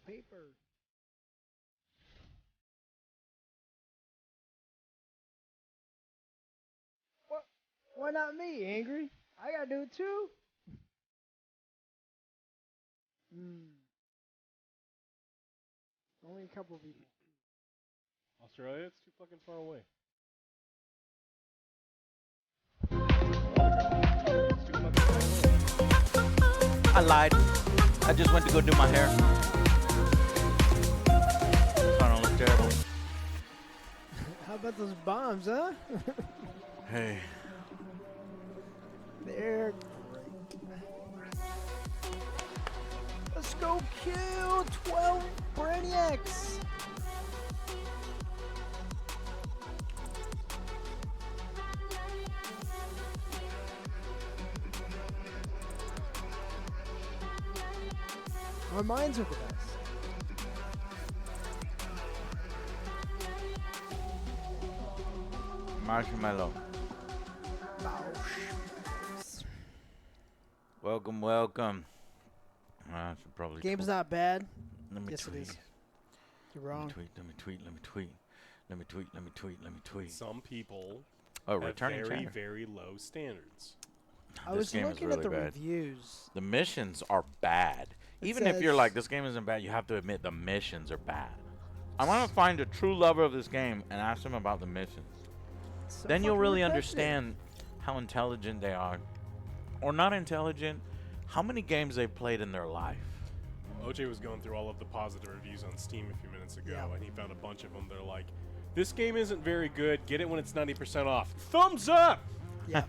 paper. What? Why not me, Angry? I gotta do it too. Hmm. Only a couple people. Australia? It's too fucking far away. It's too fucking far away. I lied. I just went to go do my hair. I don't look terrible. How about those bombs, huh? Hey. They're great. Let's go kill 12 Brainiacs. Our minds are the best. Marshmallow. Welcome, welcome. I should probably Game's not bad. Let me Yes, tweet. it is. You're wrong. Let me tweet. Some people Oh, have returning very, chatter. very low standards. I This was game is looking really at the bad. reviews. The missions are bad. It Even if you're says- like, this game isn't bad, you have to admit the missions are bad. I want to find a true lover of this game and ask them about the missions. So Then you'll fucking really repetitive. understand how intelligent they are. Or not intelligent, how many games they've played in their life. OJ was going through all of the positive reviews on Steam a few minutes ago, Yeah. and he found a bunch of them. They're like, this game isn't very good. Get it when it's 90% off. Thumbs up! Yeah.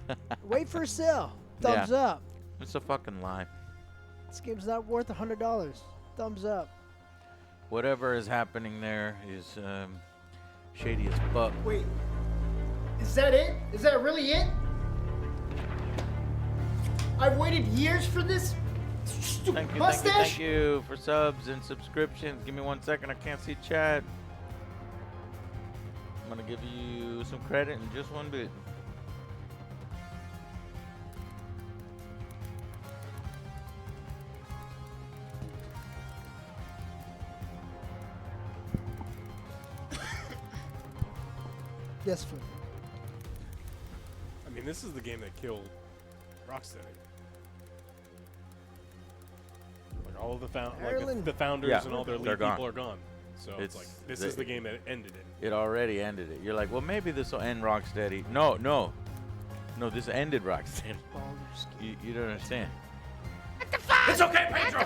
Wait for a sale. Thumbs up. It's a fucking lie. This game's not worth $100. Thumbs up. Whatever is happening there is shady as fuck. Wait. Is that it? Is that really it? I've waited years for this stupid Thank you for subs and subscriptions. Give me 1 second, I can't see chat. I'm gonna give you some credit in just one bit. Yes, food. I mean, this is the game that killed Rocksteady. Like all of the Ireland. the founders Yeah, and all their they're lead gone. people are gone. So it's It's- like this they- is the game that ended it. It already ended it. You're like, well, maybe this will end Rocksteady. No, this ended Rocksteady. Baldur's Gate. You don't understand. It's okay, Pedro.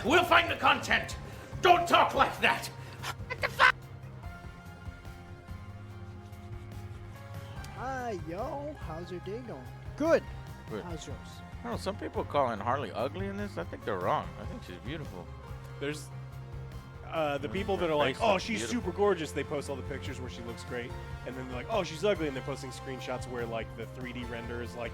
We'll find the content. Don't talk like that. Hi, yo. How's your day going? Good. Good. How's yours? I don't know, some people calling Harley ugly in this. I think they're wrong. I think she's beautiful. There's the people her that are like, face oh, looks she's beautiful. super gorgeous. They post all the pictures where she looks great, and then they're like, oh, she's ugly, and they're posting screenshots where like the 3D render is like,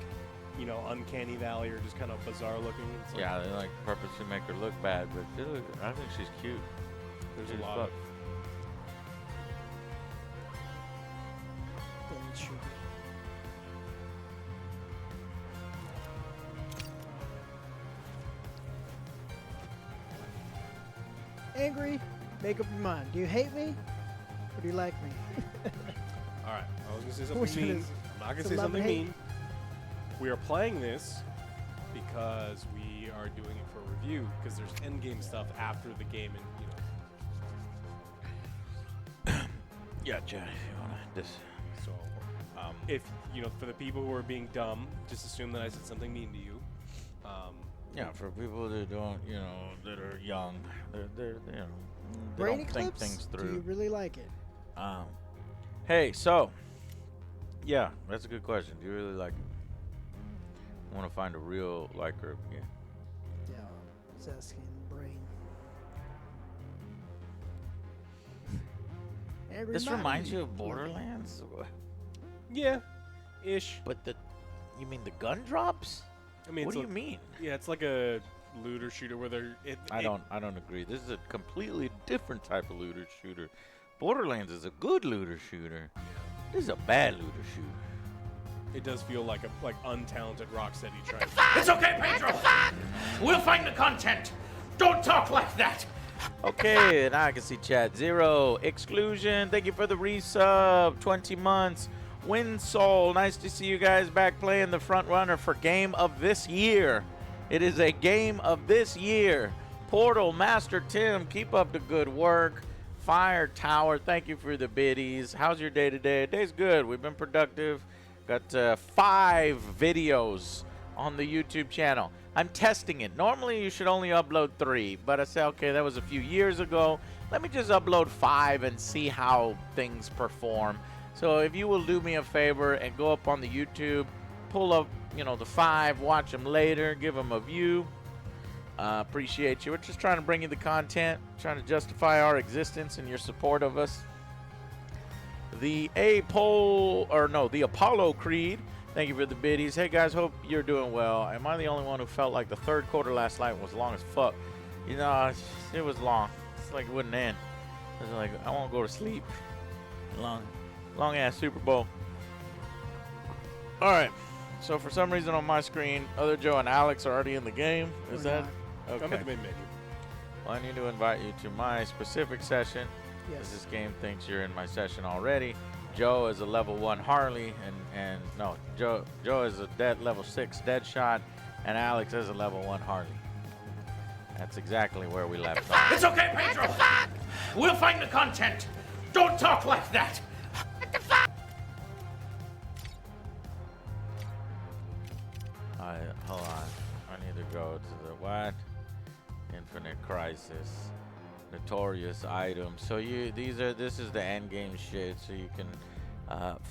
you know, uncanny valley or just kind of bizarre looking. It's like, Yeah, they like purposely make her look bad, but dude, I think she's cute. there's Cute a as lot fuck. of. Then it should be. Angry, make up your mind. Do you hate me or do you like me? All right, I was gonna say Which something one mean. is- I'm not gonna it's say a love and something hate? mean. We are playing this because we are doing it for a review because there's endgame stuff after the game, and you know. Yeah, Chad, if you wanna this. So, if you know, for the people who are being dumb, just assume that I said something mean to you. Yeah, for people that don't, you know, that are young, they're you know, they Brain don't think eclipse? things Do you through. really like it? Hey, so, yeah, that's a good question. Do you really like it? I want to find a real liker again. Yeah, it's asking brain. Angry This Mountain. reminds you of Borderlands, Yeah, ish. but you mean the gun drops? I mean, What it's do you mean? Yeah, it's like a looter shooter where they're. I don't agree. This is a completely different type of looter shooter. Borderlands is a good looter shooter. This is a bad looter shooter. It does feel like untalented Rocksteady trying. It's okay, Pedro. We'll find the content. Don't talk like that. Okay, now I can see chat. Zero. Exclusion. Thank you for the resub. 20 months. Winsoul. Nice to see you guys back playing the front runner for game of this year. It is a game of this year. Portal. Master Tim. Keep up the good work. Fire Tower. Thank you for the biddies. How's your day today? Day's good. We've been productive. Got 5 videos on the YouTube channel. I'm testing it. Normally you should only upload 3, but I said, okay, that was a few years ago. Let me just upload 5 and see how things perform. So if you will do me a favor and go up on the YouTube, pull up, the 5, watch them later, give them a view. Appreciate you. We're just trying to bring you the content, trying to justify our existence and your support of us. The Apollo Creed. Thank you for the biddies. Hey guys, hope you're doing well. Am I the only one who felt like the third quarter last night was long as fuck? It was long. It's like it wouldn't end. It was like, I won't go to sleep. Long ass Super Bowl. Alright. So for some reason on my screen, other Joe and Alex are already in the game. Is that? Okay. I'm at the main menu. Well, I need to invite you to my specific session. Yes. This game thinks you're in my session already. Joe is a level 1 Harley, and no, Joe is a level 6 Deadshot, and Alex is a level 1 Harley. That's exactly where we left off. It's okay, Pedro. We'll find the content. Don't talk like that. Hold on. I need to go to the what? Infinite Crisis. Notorious items. So this is the end game shit, so you can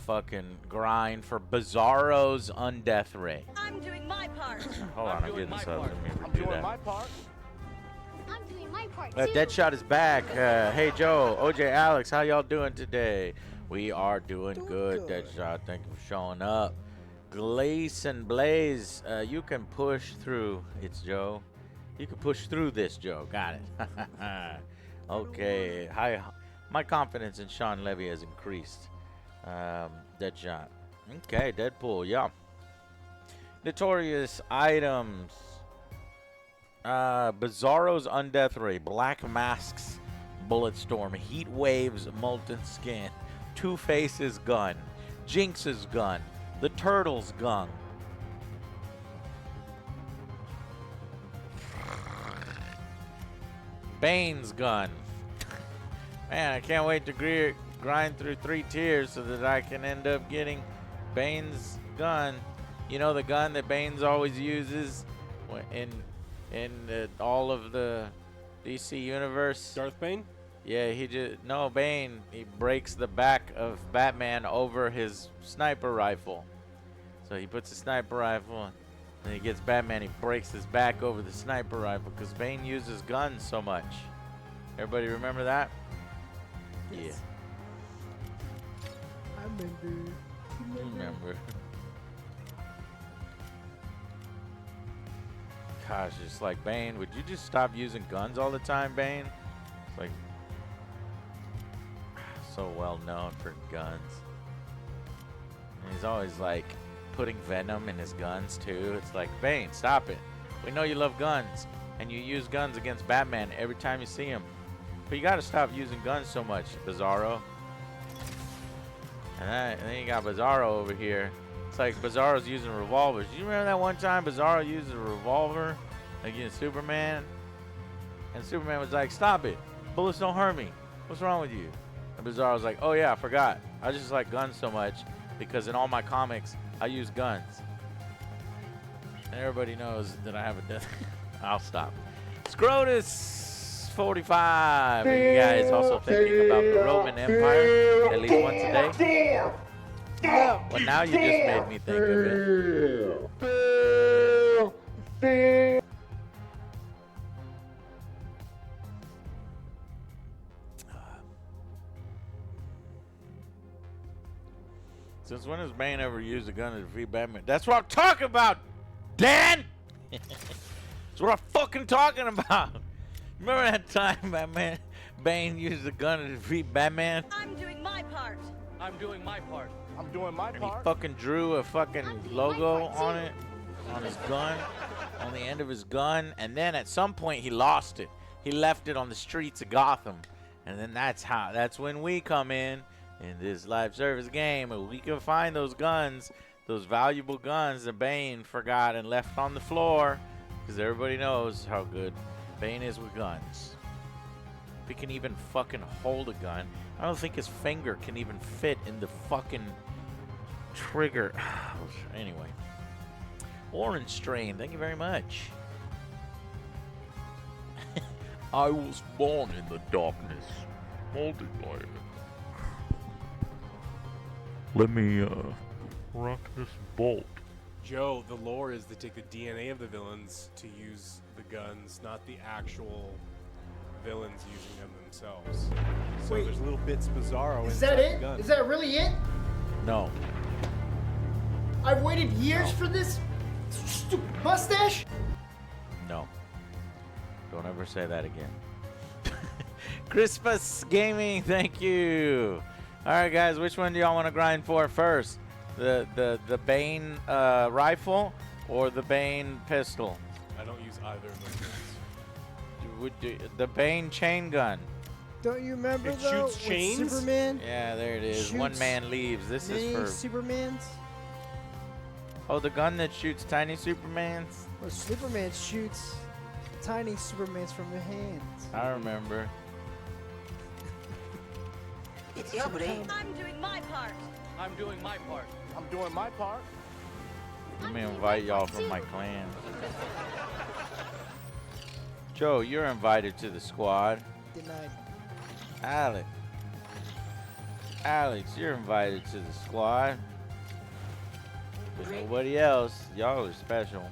fucking grind for Bizarro's Undeath Ray. I'm doing my part. Hold on, I'm getting this up. Let me redo that. I'm doing my part too. Deadshot is back. Hey Joe, OJ, Alex, how y'all doing today? We are doing good, Deadshot. Thank you for showing up. Glaze and Blaze, you can push through. It's Joe. You can push through this, Joe. Got it. Okay. Hi. My confidence in Sean Levy has increased. Deadshot. Okay. Deadpool. Yeah. Notorious items. Bizarro's Undeath Ray. Black Masks. Bulletstorm. Heat Waves. Molten Skin. Two-Face's gun. Jinx's gun. The Turtle's gun. Bane's gun. Man, I can't wait to grind through 3 tiers so that I can end up getting Bane's gun. You know, the gun that Bane's always uses in all of the DC universe. Darth Bane? Yeah, Bane, he breaks the back of Batman over his sniper rifle. So he puts a sniper rifle, and he gets Batman, he breaks his back over the sniper rifle because Bane uses guns so much. Everybody remember that? Yes. Yeah. I remember. Gosh, it's like, Bane, would you just stop using guns all the time, Bane? It's like, so well known for guns. And he's always like putting venom in his guns too. It's like, Bane, stop it. We know you love guns, and you use guns against Batman every time you see him. But you gotta stop using guns so much, Bizarro. And then you got Bizarro over here. It's like Bizarro's using revolvers. Do you remember that one time Bizarro used a revolver against Superman? And Superman was like, stop it. Bullets don't hurt me. What's wrong with you? And Bizarro was like, oh yeah, I forgot. I just like guns so much because in all my comics, I use guns. And everybody knows that I have a death. I'll stop. Scrotus 45. Are you guys also thinking about the Roman Empire at least once a day? Well, now you just made me think of it. Since when has Bane ever used a gun to defeat Batman? That's what I'm talking about, Dan! That's what I'm fucking talking about. Remember that time Bane used a gun to defeat Batman? I'm doing my part. I'm doing my part. I'm doing my And he part. fucking drew a fucking logo on it, on his gun, on the end of his gun, and then at some point he lost it. He left it on the streets of Gotham. And then that's when we come in this live service game, and we can find those guns, those valuable guns that Bane forgot and left on the floor, because everybody knows how good Bane is with guns. If he can even fucking hold a gun, I don't think his finger can even fit in the fucking trigger. Anyway. Orange Strain, thank you very much. I was born in the darkness. Multiplier. Let me rock this bolt. Joe, the lore is to take the DNA of the villains to use the guns, not the actual villains using them themselves. So Wait. there's little bits Bizarro Is inside that the it? gun. Is that really it? No. I've waited years for this stupid mustache? No. Don't ever say that again. Crispus Gaming, thank you. All right, guys, which one do y'all want to grind for first? The Bane rifle or the Bane pistol? I don't use either of those guns. The Bane chain gun. Don't you remember It though? shoots when chains? Superman. Yeah, there it is. One Shoots man leaves. This Mini is for... Supermans. Oh, the gun that shoots tiny Supermans? Well, Superman shoots tiny Supermans from the hands. I remember. I'm doing my part. I'm doing my part. I'm doing my part. Let me invite y'all from my clan. Joe, you're invited to the squad. Denied. Alex, you're invited to the squad. But nobody else. Y'all are special.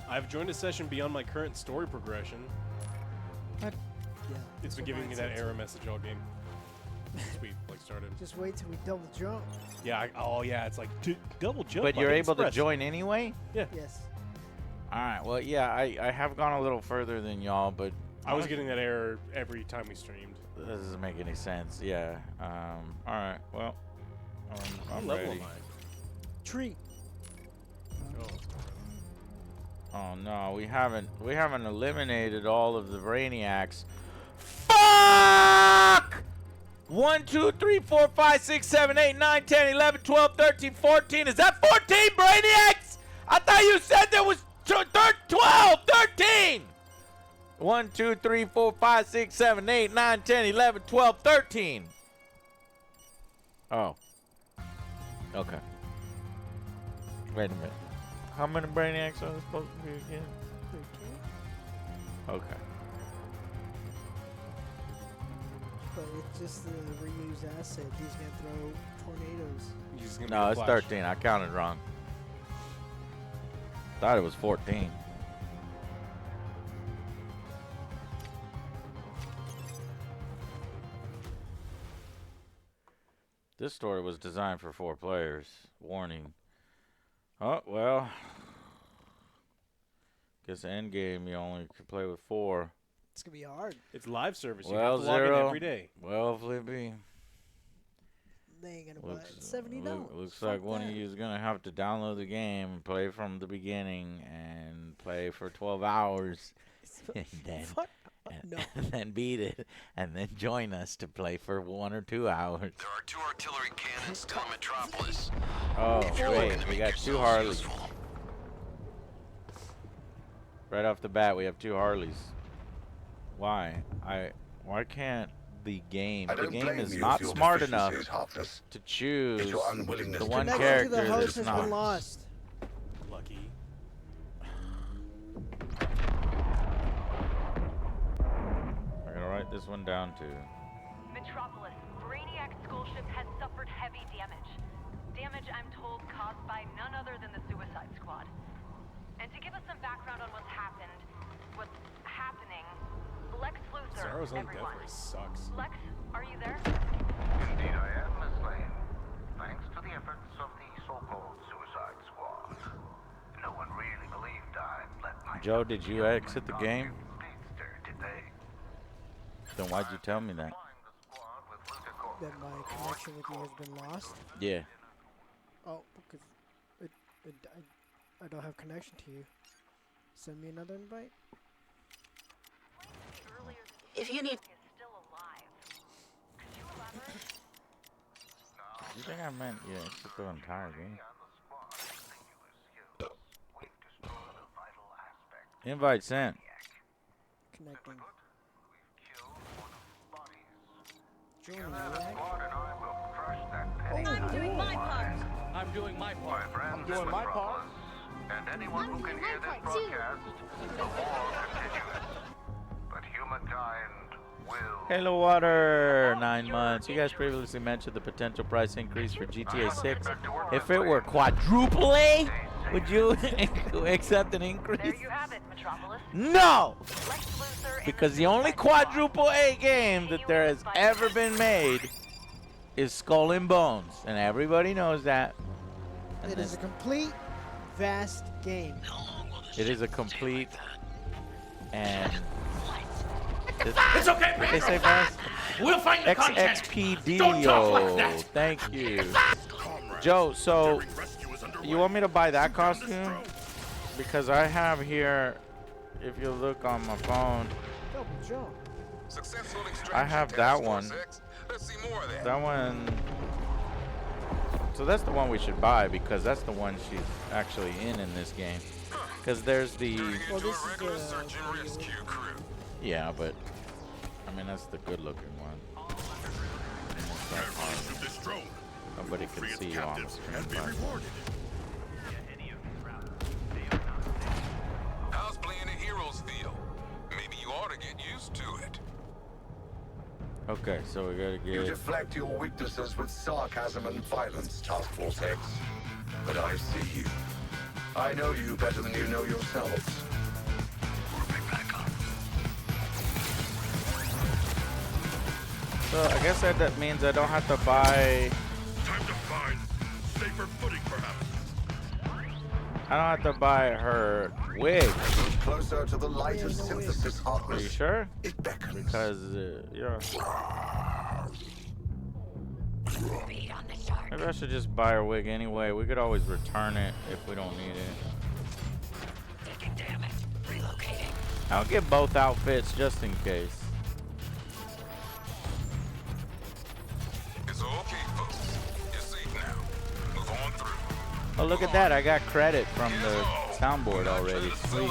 I've joined a session beyond my current story progression. Yeah. It's been giving me that error message all game. Since we started. Just wait till we double jump. Yeah. Oh yeah. It's like double jump. But like you're able to Express. join anyway? Yes. All right. Well, yeah, I have gone a little further than y'all, but I was getting that error every time we streamed. That doesn't make any sense. Yeah. All right. Well, I'm What level ready. am I? Tree. Oh. Oh no, we haven't eliminated all of the Brainiacs. Fuck! 1, 2, 3, 4, 5, 6, 7, 8, 9, 10, 11, 12, 13, 14. Is that 14 Brainiacs? I thought you said there was 12, 13. 1, 2, 3, 4, 5, 6, 7, 8, 9, 10, 11, 12, 13. Oh. Okay. Wait a minute. How many Brainiacs are there supposed to be again? 13. Okay. But it's just the reused asset. He's gonna throw tornadoes. He's just gonna No, be it's a Flash. 13. I counted wrong. Thought it was 14. This story was designed for 4 players. Warning. Oh, well. Guess EndGame you only can play with 4. It's gonna be hard. It's live service. You Well, have to log in Zero. every day. Well, Flippy. They ain't gonna buy it. Looks, $70. looks Fuck like one of that. you is going to have to download the game and play from the beginning and play for 12 hours and then, Fuck. No. and then beat it and then join us to play for 1 or 2 hours. There are 2 artillery cannons still in Metropolis. Oh, If you're wait, looking to we make got 2 yourselves Harleys. useful. Right off the bat, we have 2 Harleys. Why? Why can't the game is not smart enough to choose the one Connection to the character host that's has been not. lost. Lucky. I'm gonna write this one down too. Metropolis, Brainiac school ship has suffered heavy damage. Damage, I'm told, caused by none other than the Suicide Squad. And to give us some background on what's happening, Lex Luthor, Bizarro's own everyone. death race sucks. Lex, are you there? Indeed I am, Miss Lane. Thanks to the efforts of the so-called Suicide Squad. No one really believed I'd let my... Joe, did you exit the game? Speedster, did they? Then why'd you tell me that? That my connection with you has been lost. Yeah. Oh, because I don't have connection to you. Send me another invite. Earlier If you need... is still alive. Could you elaborate? You think I meant, yeah, it's just the entire game. Invite sent. Connecting. You Joining and you. that squad and I will crush that petty I'm doing my part. I'm doing my part. My friends I'm doing in my part. Metropolis, and anyone who can hear this broadcast, the war continues. But humankind will... Halo Water, 9 months. You guys previously mentioned the potential price increase for GTA 6. If it were quadruple A, would you accept an There increase? you have it, Metropolis. No! Lex Luthor and Because the the only Suicide Squad. quadruple A game that there has ever been made is Skull and Bones. And everybody knows that. And It is a then complete, vast game. it is a complete and... It's okay, Did they Pedro. say fast? We'll find the content. XXPDO. Don't talk like that. Thank you. Joe, so you want me to buy that costume? Because I have here, if you look on my phone, Double jump. I have that one. Let's see more of that. That one. So that's the one we should buy because that's the one she's actually in this game. Because there's the. Well, this is regular the... search and rescue crew. Yeah, but I mean that's the good looking one. And it's that hard. Nobody can see you on the screen. How's playing at Heroes feel? Maybe you ought to get used to it. Okay, so we gotta You get. deflect your weaknesses with sarcasm and violence, Task Force X. But I see you. I know you better than you know yourselves. So I guess that means I don't have to buy. Time to find safer footing, perhaps. I don't have to buy her wig. Closer to the light of synthesis, Are you Atlas. sure? It beckons. Because yeah. Maybe I should just buy her wig anyway. We could always return it if we don't need it. Taking damage. Relocating. I'll get both outfits just in case. It's okay, folks. You're safe now. Move on through. Oh, look at that. I got credit from the soundboard already. Sweet.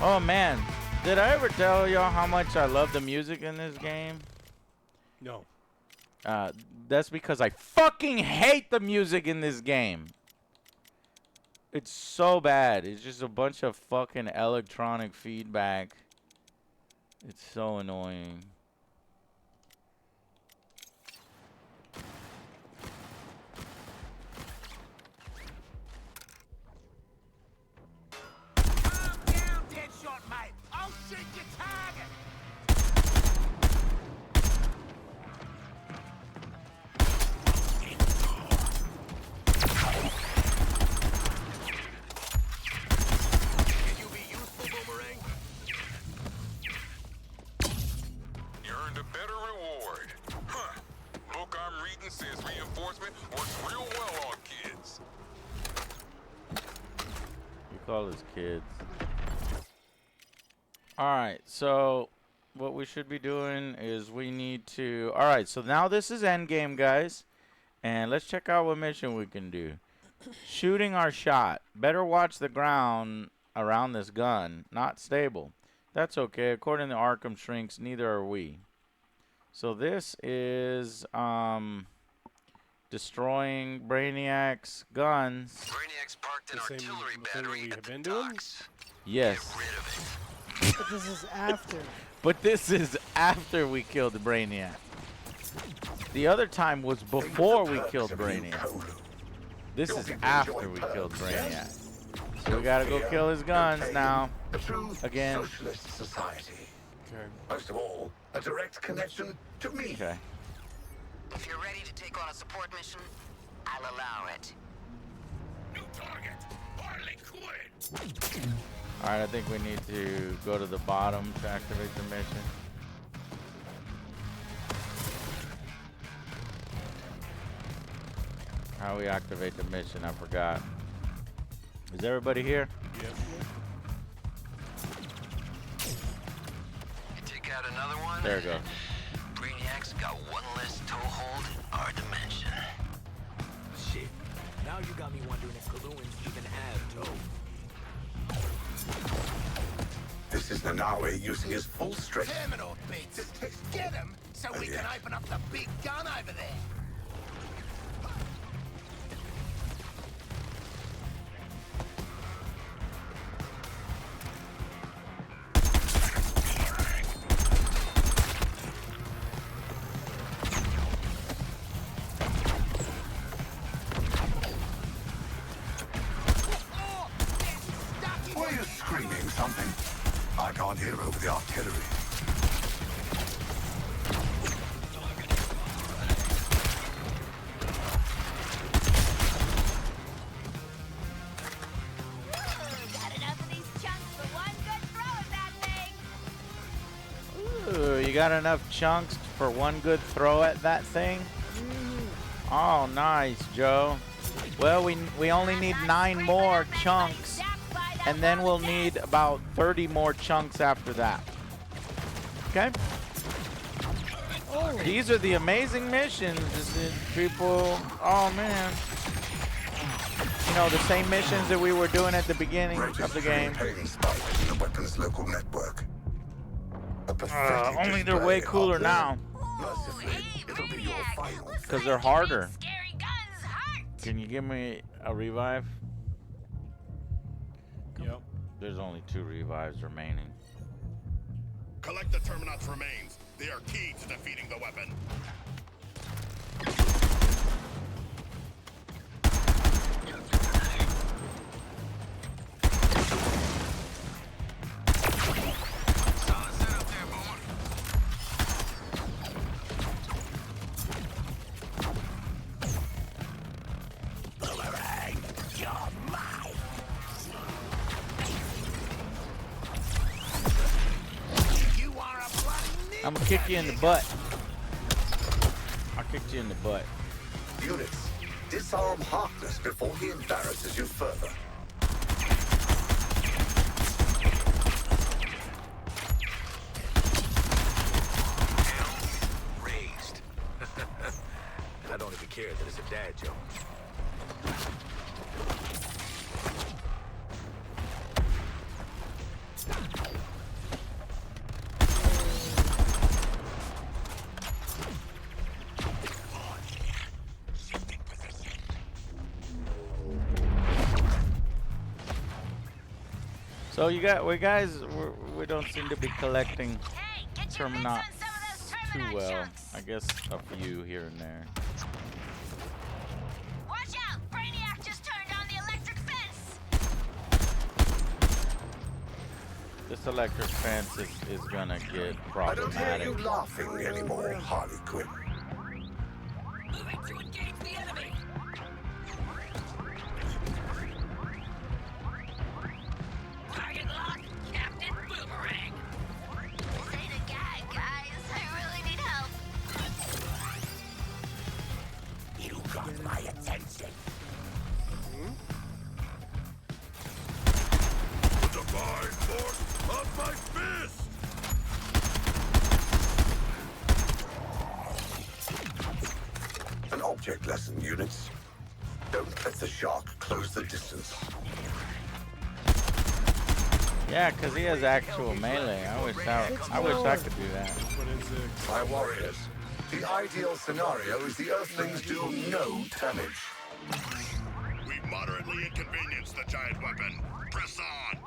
Oh, man. Did I ever tell y'all how much I love the music in this game? No. That's because I fucking hate the music in this game. It's so bad. It's just a bunch of fucking electronic feedback. It's so annoying. You earned a better reward. Huh. Book I'm reading says reinforcement works real well on kids. You call us kids. Alright, so what we should be doing is we need to... Alright, so now this is endgame, guys. And let's check out what mission we can do. Shooting our shot. Better watch the ground around this gun. Not stable. That's okay. According to Arkham Shrinks, neither are we. So this is destroying Brainiac's guns. Brainiac's parked an The same artillery thing that battery we at have the been doing? docks. Yes. Get rid of it. But this is after. But this is after we killed Brainiac. The other time was before we killed Brainiac. This is after we killed Brainiac. So we gotta go kill his guns now. A true Again. socialist society. Okay. Most of all, a direct connection to me. Okay. If you're ready to take on a support mission, I'll allow it. New target. Harley Quinn. Alright, I think we need to go to the bottom to activate the mission. How we activate the mission, I forgot. Is everybody here? Yes. There it goes. Brainiac's got one less toehold in our dimension. Shit. Now you got me wondering if Kaluans even have toe. This is Nanawe using his full strength. Terminal beats. Get him so we can open up the big gun over there. Were you screaming something? I can't hear over the artillery. Got enough of these chunks for one good throw at that thing. Ooh, you got enough chunks for one good throw at that thing? Oh, nice, Joe. Well, we only need 9 more chunks, and then we'll need about 30 more chunks after that. Okay? These are the amazing missions. People, oh man. You know, the same missions that we were doing at the beginning of the game. The weapon's local network. A pathetic Only they're way display cooler of- now. Mercifully, it'll be your final. Because they're harder. Scary guns hurt. Can you give me a revive? Yep. There's only 2 revives remaining. Collect the Terminaut's remains. They are key to defeating the weapon. You are a bloody I'm gonna kick you in the butt. I kicked you in the butt. Units, disarm Harkness before he embarrasses you further. Raised. I don't even care that it's a dad joke. So you got, we don't seem to be collecting Hey, get your hands Terminauts on some of those too Terminaut well. chunks. I guess a few here and there. Watch out! Brainiac just turned on the electric fence. This electric fence is gonna get I don't hear you problematic. laughing anymore, Harley Quinn. Moving to engage the enemy. Target locked, Captain Boomerang. This ain't a gag, guys. I really need help. You got my attention. The divine force of my fist! An object lesson, units. Don't let the shark close the distance. Yeah, because he has actual melee. I wish I could do that. What is it? My warriors, the ideal scenario is the Earthlings do no damage. We moderately inconvenience the giant weapon. Press on!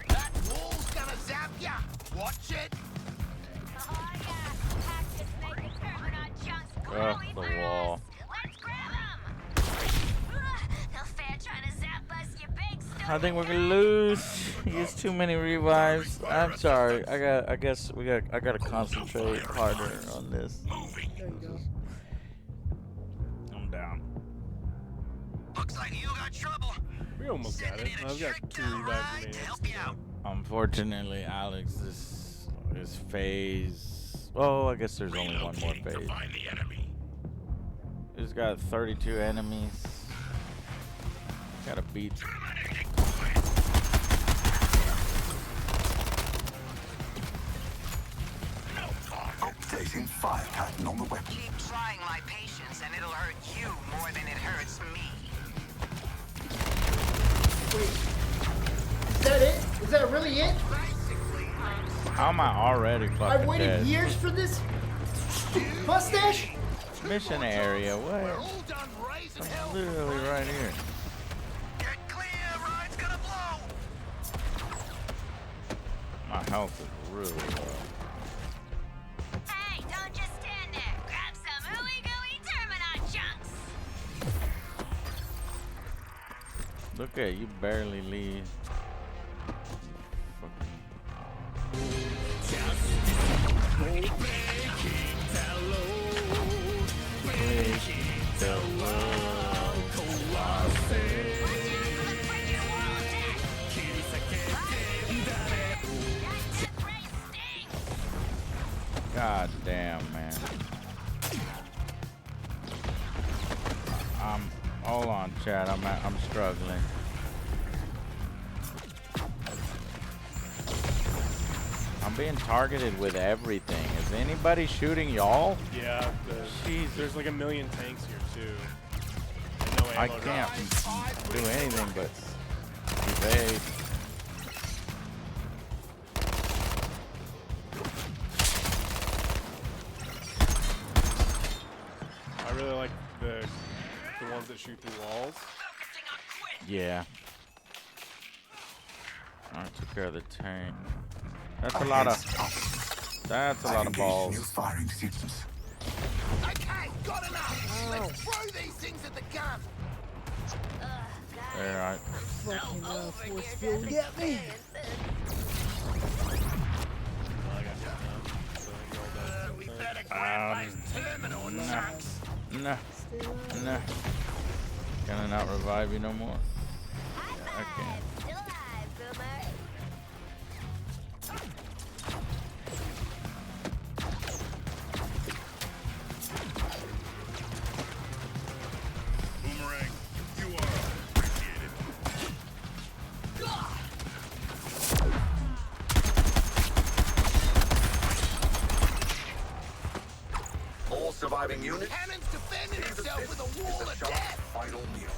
That wall's gonna zap ya! Watch it! Oh yeah, Pack just made the Terminaut chunks Ugh, glowy the for wall. us. Let's grab them. No fair trying to zap us, you big stupid. I think we're gonna lose. Use too many revives. I'm sorry. I gotta concentrate harder on this. Moving. There you go. I'm down. Looks like you got trouble. We almost got it. I've got 2 revives remaining. Help you out. Unfortunately, Alex, this phase. Oh, I guess there's only one more Relocating to phase. find the enemy. It's got 32 enemies. Gotta beat. fire pattern on the weapon. Keep trying my patience and it'll hurt you more than it hurts me. Wait. Is that it? Is that really it? How am I already fucking I've waited dead? years for this mustache? Mission area, what? I'm literally right here. Get clear, ride's gonna blow! My health is really low. Hey, don't just stand there. Grab some ooey gooey Terminot chunks. Look at you, barely leave. God damn, man. Hold on, Chad. I'm struggling. I'm being targeted with everything. Is anybody shooting y'all? Yeah, there's like a million tanks here too. And no ammo. I can't do anything but evade. I really like the ones that shoot through walls. Yeah. I took care of the tank. That's a lot of. That's a lot of balls. New firing systems. Okay, got enough! Let's throw these things at the gun! There, right. Fucking force field, get me! We better grab those terminal chunks. Nah. Can I not revive you no more? Yeah, I can. Still alive, Boomer. Boomerang, you are appreciated. All surviving units. Cannon's defending himself with a wall of death! Final meal.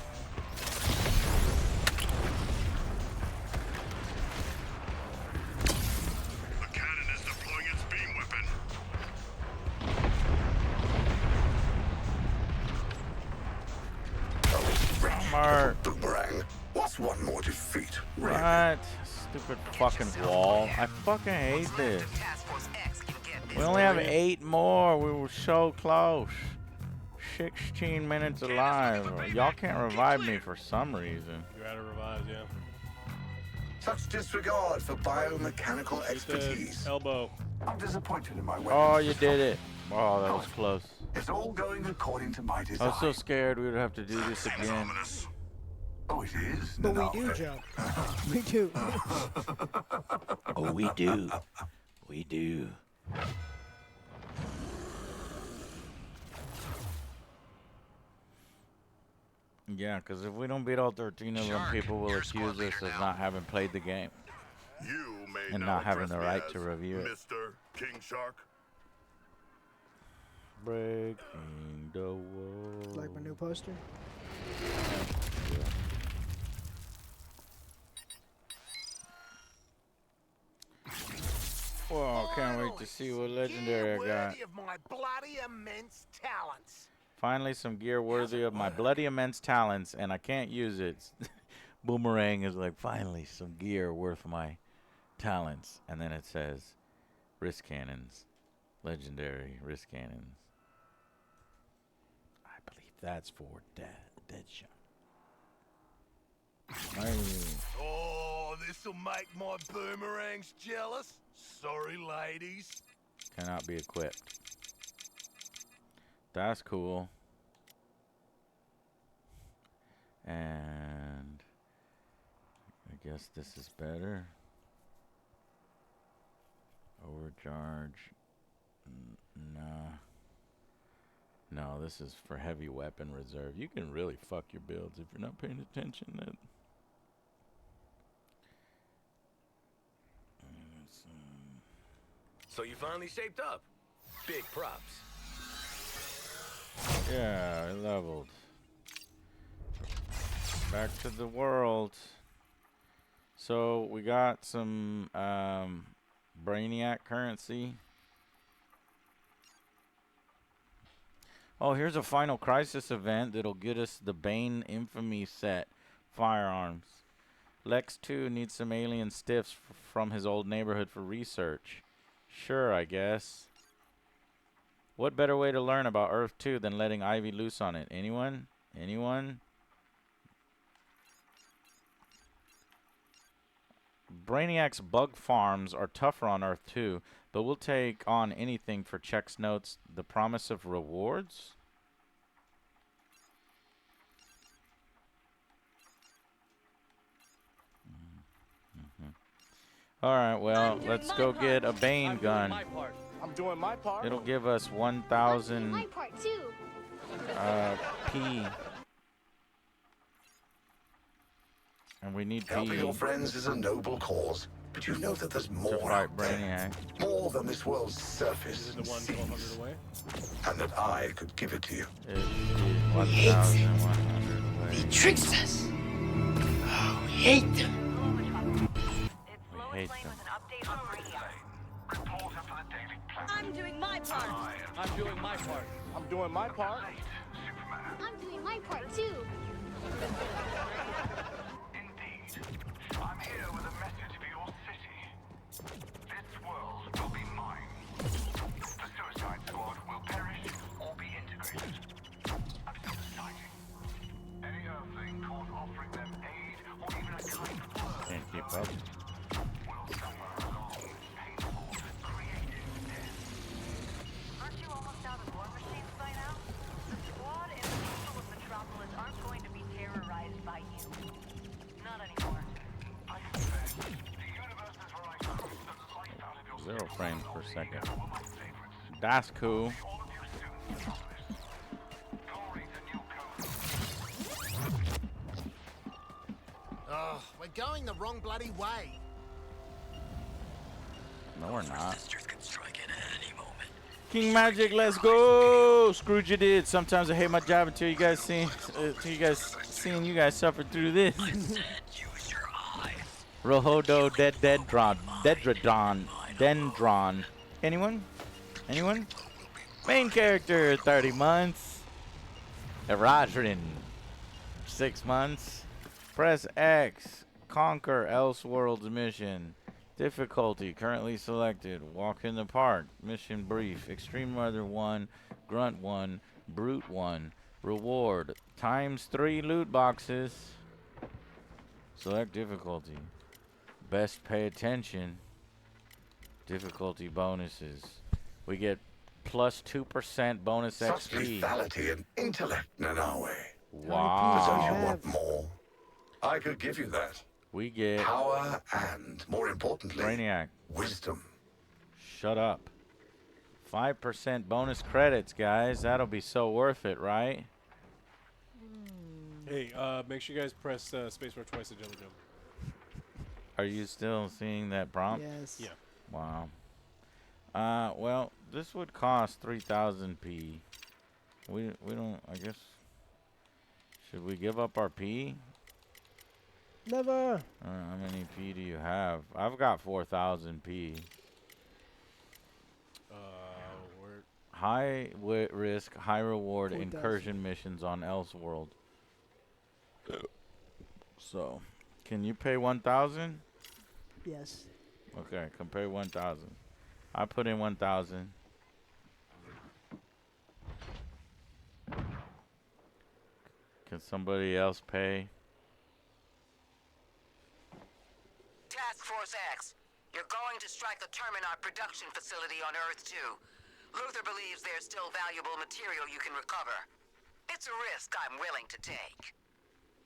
The cannon is deploying its beam weapon. Mark. Boomerang. What's one more defeat? Really? What? Stupid fucking wall. I fucking hate this. We only have 8 more. We were so close. 16 minutes alive. Y'all can't revive me for some reason. You gotta revive, yeah. Such disregard for biomechanical expertise. Elbow. I'm disappointed in my weapon. Oh, you did it. Oh, that was close. It's all going according to my I design. was so scared we would have to do this again. Oh, it is? But No. we do, Joe. We do. Oh, we do. We do. Yeah, because if we don't beat all 13 of them, people will accuse us of not having played the game. You may And now not having address the me right as to review it. Mr. King Shark. Breaking the wall. Like my new poster? Yeah. Well, can't wait to see what legendary I got. Worthy of my bloody immense talents. Finally, some gear worthy of my bloody immense talents, and I can't use it. Boomerang is like, finally, some gear worth my talents. And then it says, wrist cannons. Legendary wrist cannons. I believe that's for Deadshot. Oh, this'll make my boomerangs jealous. Sorry, ladies. Cannot be equipped. That's cool. And I guess this is better. Overcharge. Nah. No, this is for heavy weapon reserve. You can really fuck your builds if you're not paying attention. So you finally shaped up. Big props. Yeah, I leveled. Back to the world. So we got some Brainiac currency. Oh, here's a Final Crisis event that'll get us the Bane Infamy set firearms. Lex 2 needs some alien stiffs from his old neighborhood for research. Sure, I guess. What better way to learn about Earth 2 than letting Ivy loose on it? Anyone? Anyone? Brainiac's bug farms are tougher on Earth 2, but we'll take on anything for checks notes. The promise of rewards? Alright, well, let's go get a Bane gun. I'm doing my part. It'll give us 1,000 My part too. P. And we need P Helping your friends is a noble cause, but you know that there's more to fight out there. Brainiac. More than this world's surface The one 1,200 away. and that I could give it to you. 1,100 away. He tricks us. Oh, we hate them. We hate them. I'm doing my part. I'm doing my part. I'm doing my part. I'm doing my part too. I'm here with a message for your city. This world will be mine. The Suicide Squad will perish or be integrated. I'm still deciding. Any Earthling caught offering them aid or even a kind word Can't keep up. will suffer a long, painful, creative death. Aren't you almost out of war machines by now? The squad and the people of Metropolis aren't going to be terrorized by you. Not anymore. 0 frames per second. That's cool. Oh, we're going the wrong bloody way. No, we're not. King Magic, let's go! Scrooge did. Sometimes I hate my job until you guys seeing you guys suffer through this. Rohodo Dendron. Anyone? Anyone? Main character, 30 months. Erodrin, 6 months. Press X. Conquer Elseworlds mission. Difficulty currently selected. Walk in the park. Mission brief. Extreme weather 1. Grunt 1. Brute 1. Reward. ×3 loot boxes. Select difficulty. Best pay attention. Difficulty bonuses. We get plus 2% bonus Such XP. lethality and intellect, Nanawe. Wow. But don't you want more? I could give you that. We get power and, more importantly, Brainiac. Wisdom. Shut up. 5% bonus credits, guys. That'll be so worth it, right? Hey, make sure you guys press spacebar twice to jump. Are you still seeing that prompt? Yes. Yeah. Wow. Well, this would cost 3,000 P. We don't, I guess. Should we give up our P? Never. How many P do you have? I've got 4,000 P. High risk, high reward 4,000. incursion missions on Elseworld. So, can you pay 1,000? Yes. Okay, compare 1,000. I put in 1,000. Can somebody else pay? Task Force X, you're going to strike the Terminar production facility on Earth 2. Luther believes there's still valuable material you can recover. It's a risk I'm willing to take.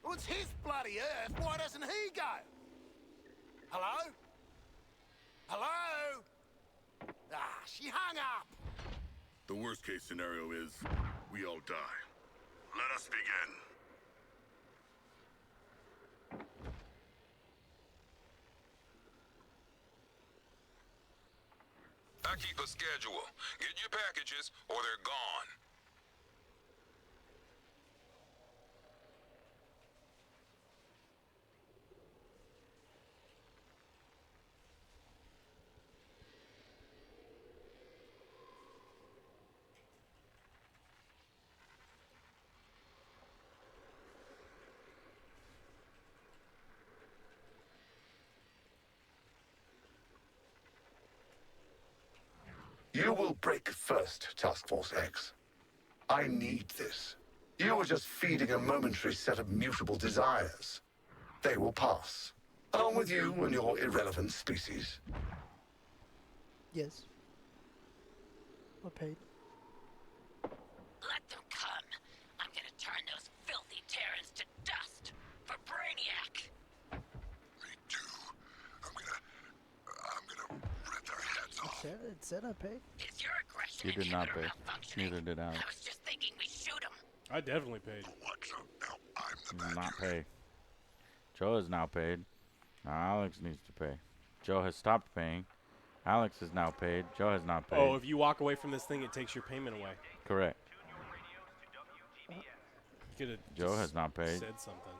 Well, it's his bloody Earth. Why doesn't he go? Hello? Hello? Ah, she hung up. The worst case scenario is we all die. Let us begin. I keep a schedule. Get your packages or they're gone. You will break first, Task Force X. I need this. You are just feeding a momentary set of mutable desires. They will pass, along with you and your irrelevant species. Yes. I paid. Let them come. I'm gonna turn those filthy Terrans to dust for Brainiac. It said I paid. Is your aggression You did not pay. malfunctioning? Neither did Alex. I was just thinking we shoot him. I definitely paid. Not paid. Joe is now paid. Now Alex needs to pay. Joe has stopped paying. Alex is now paid. Joe has not paid. Oh, if you walk away from this thing, it takes your payment away. Correct. Joe has not paid. Said something.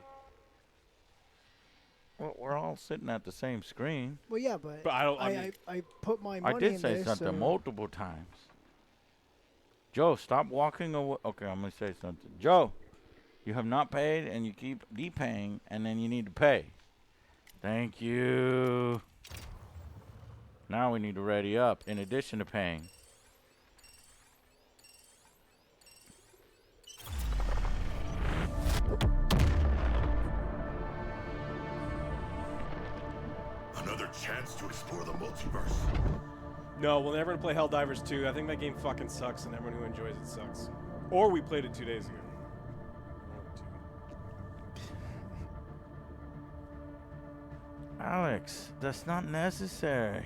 Well, we're all sitting at the same screen. Well, yeah, but I put my money I did in say there, something so multiple times. Joe, stop walking away. Okay, I'm going to say something. Joe, you have not paid, and you keep depaying, and then you need to pay. Thank you. Now we need to ready up, in addition to paying. Another chance to explore the multiverse. No, we're never gonna play Helldivers 2. I think that game fucking sucks, and everyone who enjoys it sucks. Or we played it 2 days ago. Alex, that's not necessary.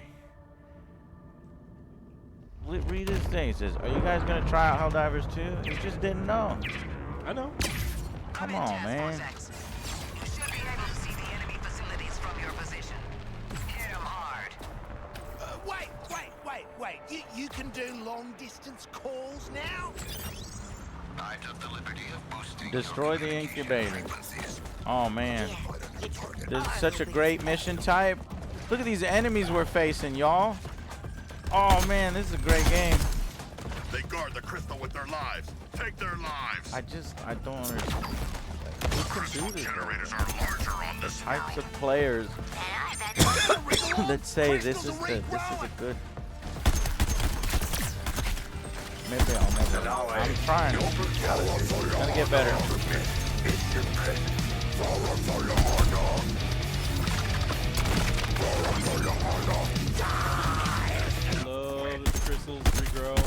Read his thing. It says, are you guys going to try out Helldivers 2? You just didn't know. I know. Come on, man. You should be able to see the enemy facilities from your position. Hit them hard. Wait. You can do long-distance calls now? I took the liberty of boosting Destroy the incubator. Oh, man. This is such a great mission type. Look at these enemies we're facing, y'all. Oh, man, this is a great game. They guard the crystal with their lives. Take their lives. I don't understand. Who can do this? Generators are larger on this Types of players that say this is a good. Maybe I'll never. I'm trying. It's gonna get better. I love the crystals regrow.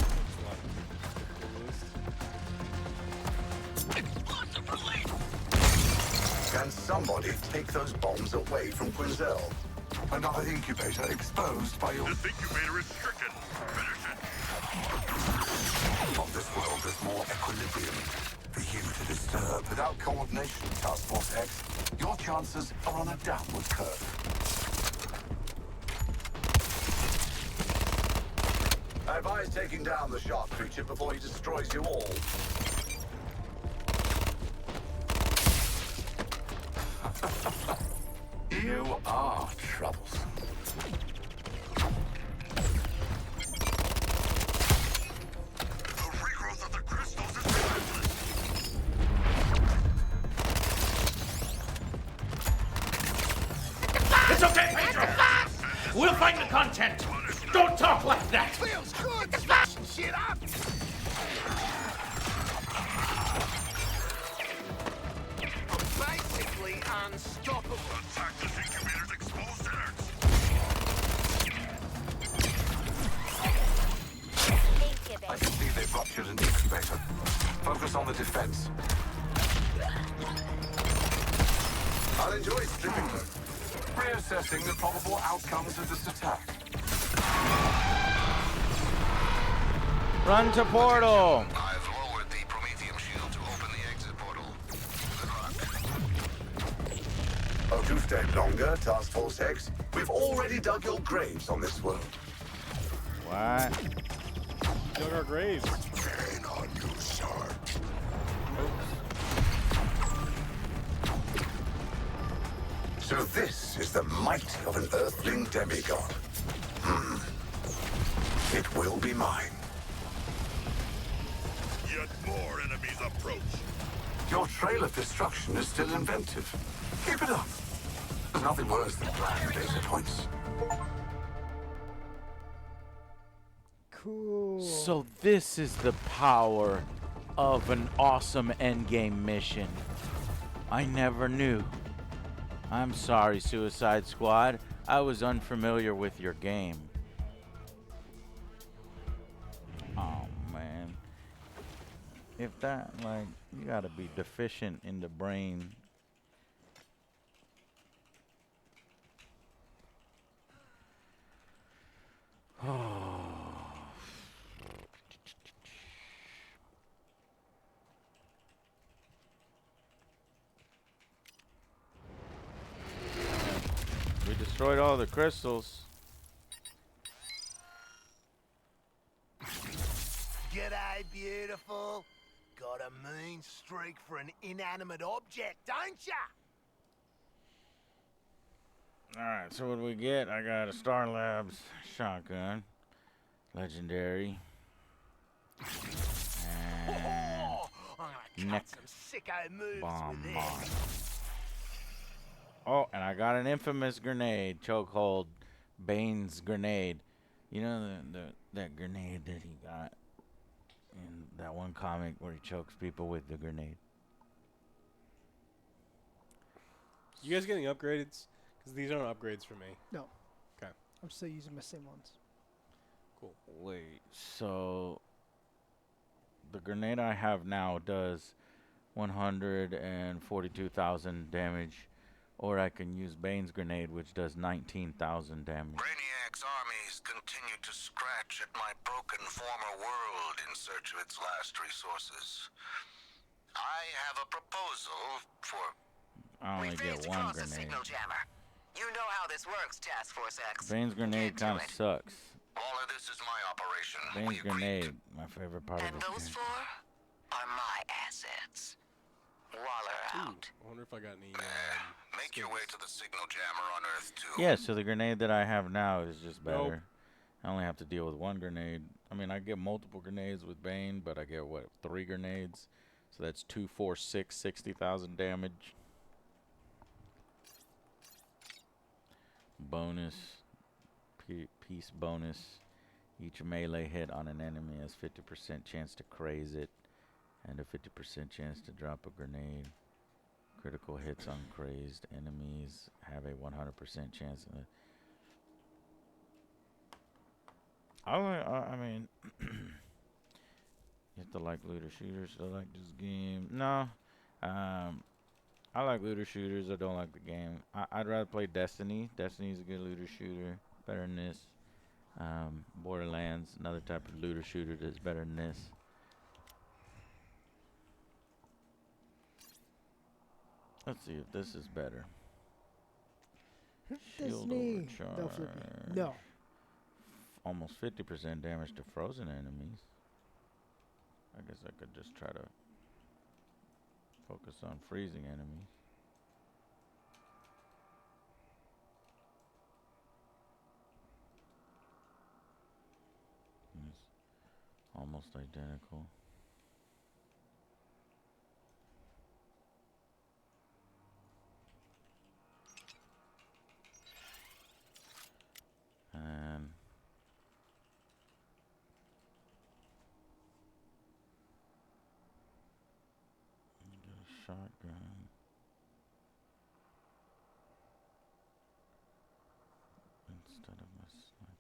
Can somebody take those bombs away from Quinzel? Another incubator exposed by your... This incubator is stricken. Finish it. On this world, there's more equilibrium for you to disturb. Without coordination, Task Force X, your chances are on a downward curve. I advise taking down the shark creature before he destroys you all. You are troublesome. The regrowth of the crystals is relentless. It's okay, Pedro. We'll find the content. Don't talk like that. Feels good smashing shit up. Basically unstoppable. Attack this incubator's exposed innards. I can see they've ruptured an incubator. Focus on the defense. I'll enjoy stripping them. Reassessing the probable outcomes of this attack. Run to portal. I've lowered the Prometheum shield to open the exit portal. Good luck. Oh, to stay longer, Task Force X. We've already dug your graves on this world. What? Dug our graves. Gain on you, sir. So this is the might of an earthling demigod. It will be mine. Yet more enemies approach. Your trail of destruction is still inventive. Keep it up. There's nothing worse than bland data points. Cool. So this is the power of an awesome endgame mission. I never knew. I'm sorry, Suicide Squad. I was unfamiliar with your game. Oh, man. If that, like, you gotta be deficient in the brain. We destroyed all the crystals. G'day, beautiful. Got a mean streak for an inanimate object, don't ya? Alright, so what do we get? I got a Star Labs shotgun. Legendary. And I'm gonna neck cut some sicko moves bomb. with this. Oh, and I got an infamous grenade. Chokehold. Bane's grenade. You know that grenade that he got in that one comic where he chokes people with the grenade? You guys getting upgrades? Because these aren't upgrades for me. No. Okay. I'm still using my same ones. Cool. Wait, so the grenade I have now does 142,000 damage, or I can use Bane's grenade, which does 19,000 damage. Brainiac's armies continue to scratch at my broken former world in search of its last resources. I have a proposal for... I only get one Across the grenade. signal jammer. You know how this works, Task Force X. Bane's grenade Get to kind of it. sucks. All of this is my operation. Bane's grenade, my favorite part And of this those game. four are my assets. Waller out. I wonder if I got any. Make your way to the signal jammer on Earth 2. Yeah, so the grenade that I have now is just Nope. better. I only have to deal with one grenade. I mean, I get multiple grenades with Bane, but I get, what, 3 grenades? So that's 2, 4, 6, 60,000 damage. Bonus. Piece bonus. Each melee hit on an enemy has 50% chance to craze it, and a 50% chance to drop a grenade. Critical hits on crazed enemies have a 100% chance of it. I mean, you have to like looter shooters to like this game. No, I like looter shooters. I don't like the game. I'd rather play Destiny. Destiny's a good looter shooter, better than this. Borderlands, another type of looter shooter that's better than this. Let's see if this is better. Shield Disney. overcharge. No, Flippy. No. Almost 50% damage to frozen enemies. I guess I could just try to focus on freezing enemies. It's almost identical. And get a shotgun. Instead of my sniper.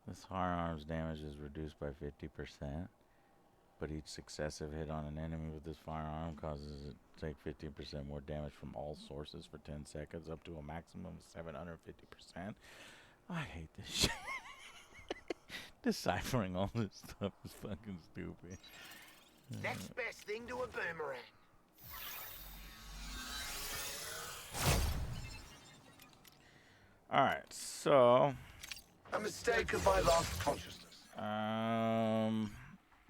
This firearms damage is reduced by 50%, but each successive hit on an enemy with this firearm causes it to take 15% more damage from all sources for 10 seconds, up to a maximum of 750%. I hate this shit. Deciphering all this stuff is fucking stupid. Next best thing to a boomerang. Alright, so... A mistake of my lost consciousness.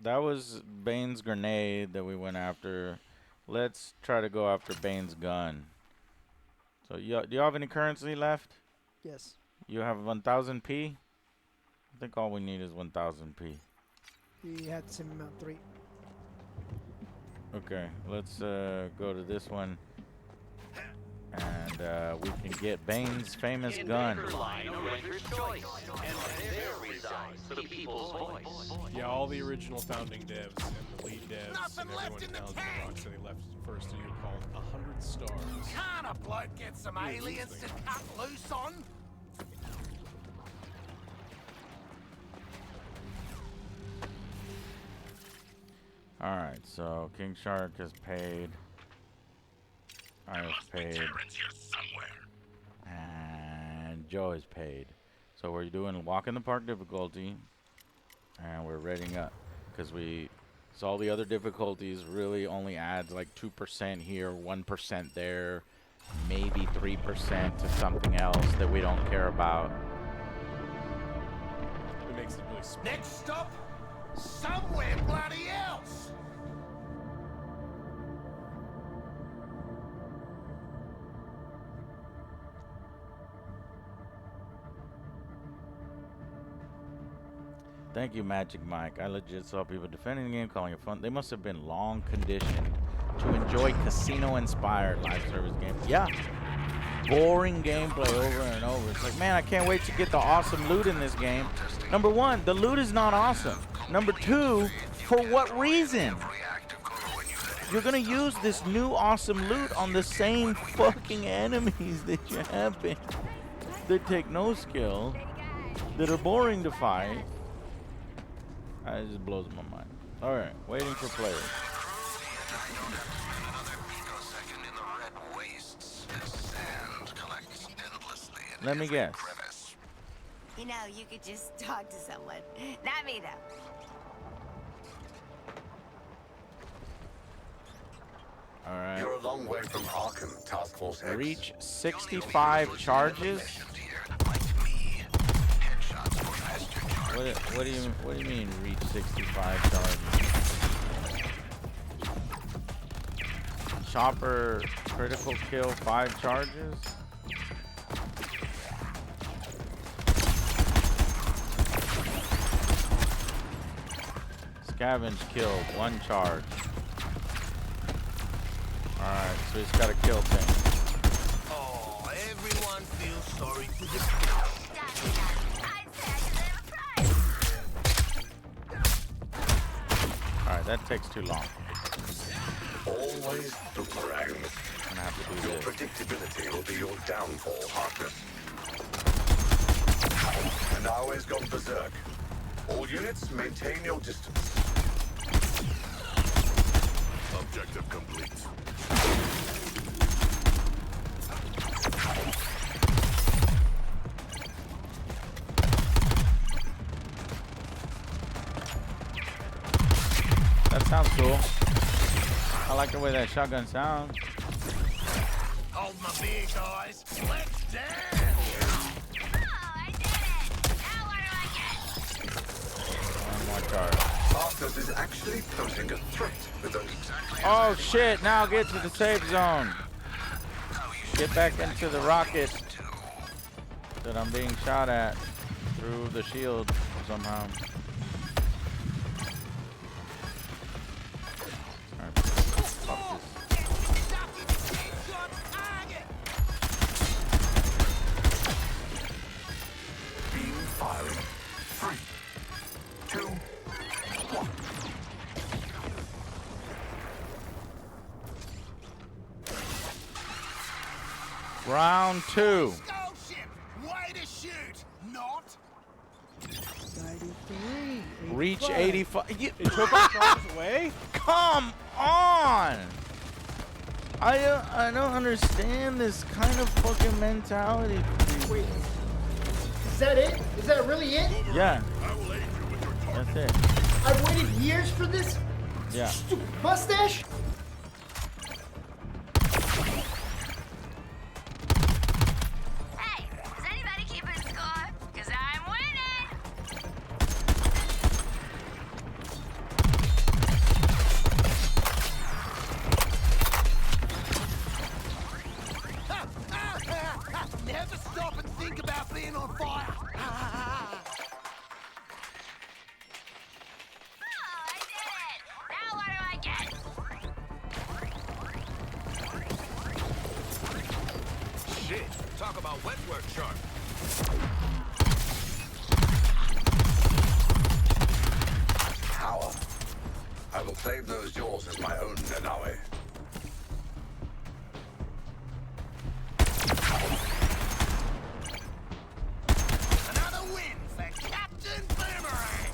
That was Bane's grenade that we went after. Let's try to go after Bane's gun. So, do you have any currency left? Yes. You have 1000p? I think all we need is 1000p. He had the same amount, 3. Okay, let's go to this one. And we can get Bane's famous gun. Yeah, all the original founding devs and the lead devs and everyone down at Rocksteady left for a studio called 100 Stars. Can't a bloke get some aliens to cut loose on? Alright, so King Shark has paid. I have paid. And Joe has paid. So we're doing Walk in the Park difficulty. And we're rating up. Because so all the other difficulties really only adds like 2% here, 1% there, maybe 3% to something else that we don't care about. It makes it really smooth. Next stop, somewhere bloody else. Thank you, Magic Mike. I legit saw people defending the game, calling it fun. They must have been long conditioned to enjoy casino-inspired live service games. Yeah. Boring gameplay over and over. It's like, man, I can't wait to get the awesome loot in this game. Number one, the loot is not awesome. Number two, for what reason? You're going to use this new awesome loot on the same fucking enemies that you have been. That take no skill. That are boring to fight. It just blows my mind. Alright, waiting for players. Let me guess. You know, you could just talk to someone. Not me, though. Alright. You're a long way from Arkham, Task Force X. Reach 65 charges? What do you mean reach 65 charges? Chopper critical kill 5 charges? Scavenge killed 1 charge. Alright, so he's got to kill things. Oh, everyone feels sorry for the Alright, that takes too long. Always boomerang. I'm gonna have to do Your this. predictability will be your downfall, Harkness. And always gone berserk. All units, maintain your distance. Objective complete. That sounds cool. I like the way that shotgun sounds. Hold my beer, guys. Let's dance. One more charge. Harkness is actually posing a threat with those exactly. Oh shit, now get to the safe zone. Get back into the rocket that I'm being shot at through the shield somehow. Alright, fuck this. Beam firing. 3, 2, 1. Round 2. Starship, way to shoot. Not. 93. Reach But 85. It took our charges away? Come on! I don't understand this kind of fucking mentality. Wait. Is that it? Is that really it? Yeah. I will aid you with your target. That's it. I've waited years for this? Yeah. Stupid mustache? Hey, is anybody keeping score? Because I'm winning! Never stop and think about being on fire. Oh, I did it! Now what do I get? Shit, talk about wet work, Shark. Power. I will claim those jaws as my own, Nanawe. Another win for Captain Boomerang.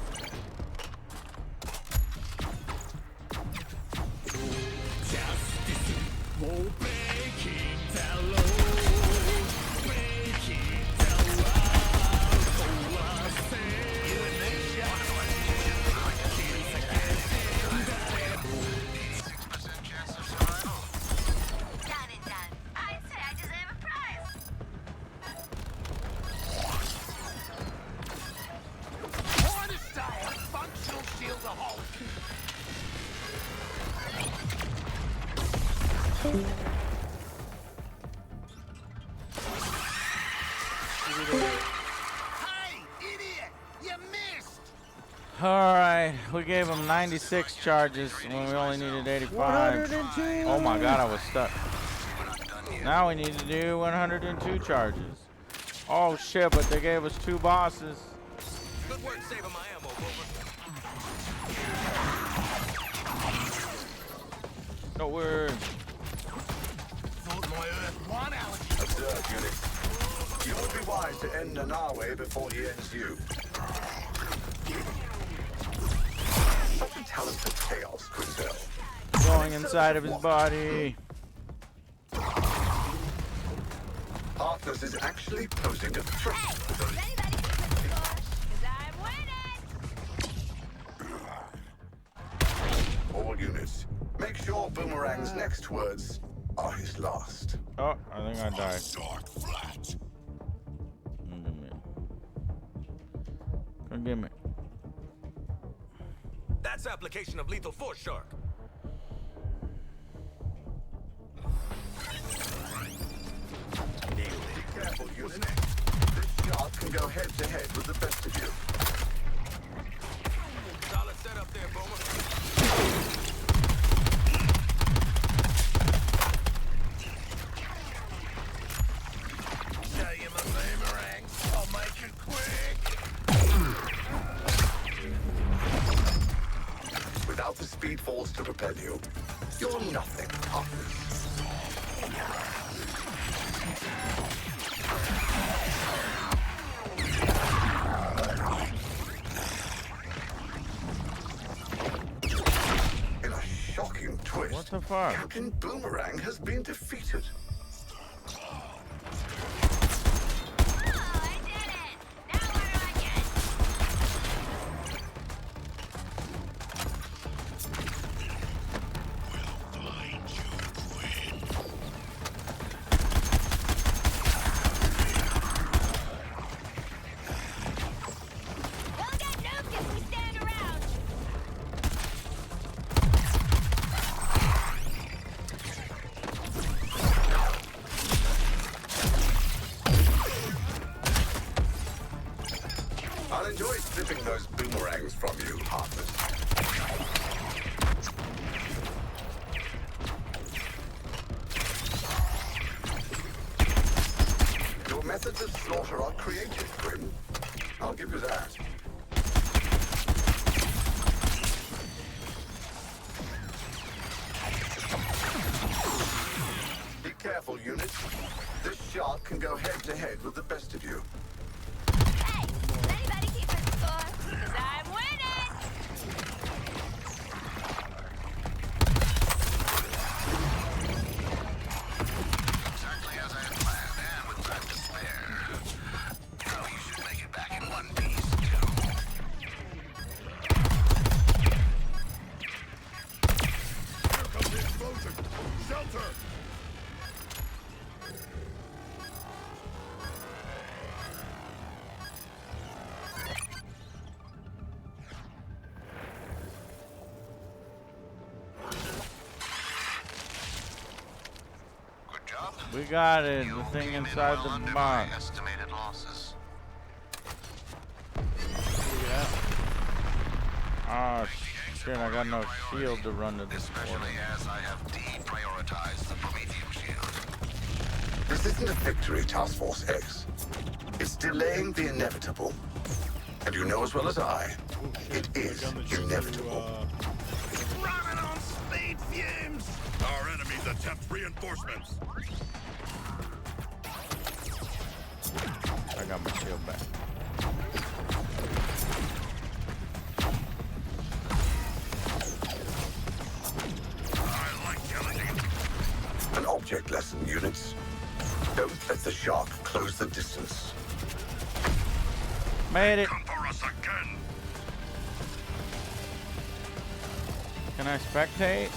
Done and done. I'd say I deserve a prize. Trying to stay a functional shield of hope. Hey, idiot! You missed! All right, we gave him 96 charges when we only needed 85. 102. Oh my god, I was stuck. Now we need to do 102 charges. Oh shit, but they gave us 2 bosses. Good work saving my ammo, Boomer. No word. Thought my Earth 1 allergy. Observe, units. You would be wise to end Nanawe before he ends you. Such a talent for chaos, Quinzel. Going inside of his body. Arthas is actually posing a threat. Hey, is anybody keeping score? Because I'm winning! All units, make sure Boomerang's next words are his last. Oh, I think I died. Start flat. Come get me. That's application of lethal force, Shark. Be careful, units. This shark can go head to head with the best of you. Solid setup there, Boomer. Show you my boomerang. I'll make it quick. Without the speed force to propel you, you're nothing, Arthas. In a shocking twist, What the fuck? Captain Boomerang has been defeated. Oh, I did it! Now what do I get? We'll get nuked if we stand around! I'll enjoy slipping those boomerangs from you, Arthas. Your methods of slaughter are creative, Grim. I'll give you that. Be careful, units. This shark can go head to head with the best of you. Hey, is anybody keeping score? Because I'm winning! We got it. The thing inside the box. Estimated losses. Oh shit! I got no shield to run to this Especially as I have deprioritized the Prometheum shield. This isn't a victory, Task Force X. It's delaying the inevitable. And you know as well as I, it is inevitable. Running on speed fumes! Our enemies attempt reinforcements. I got my shield back. I like killing you. An object lesson, units. Don't let the shark close the distance. Made it. Come for us again. Can I spectate?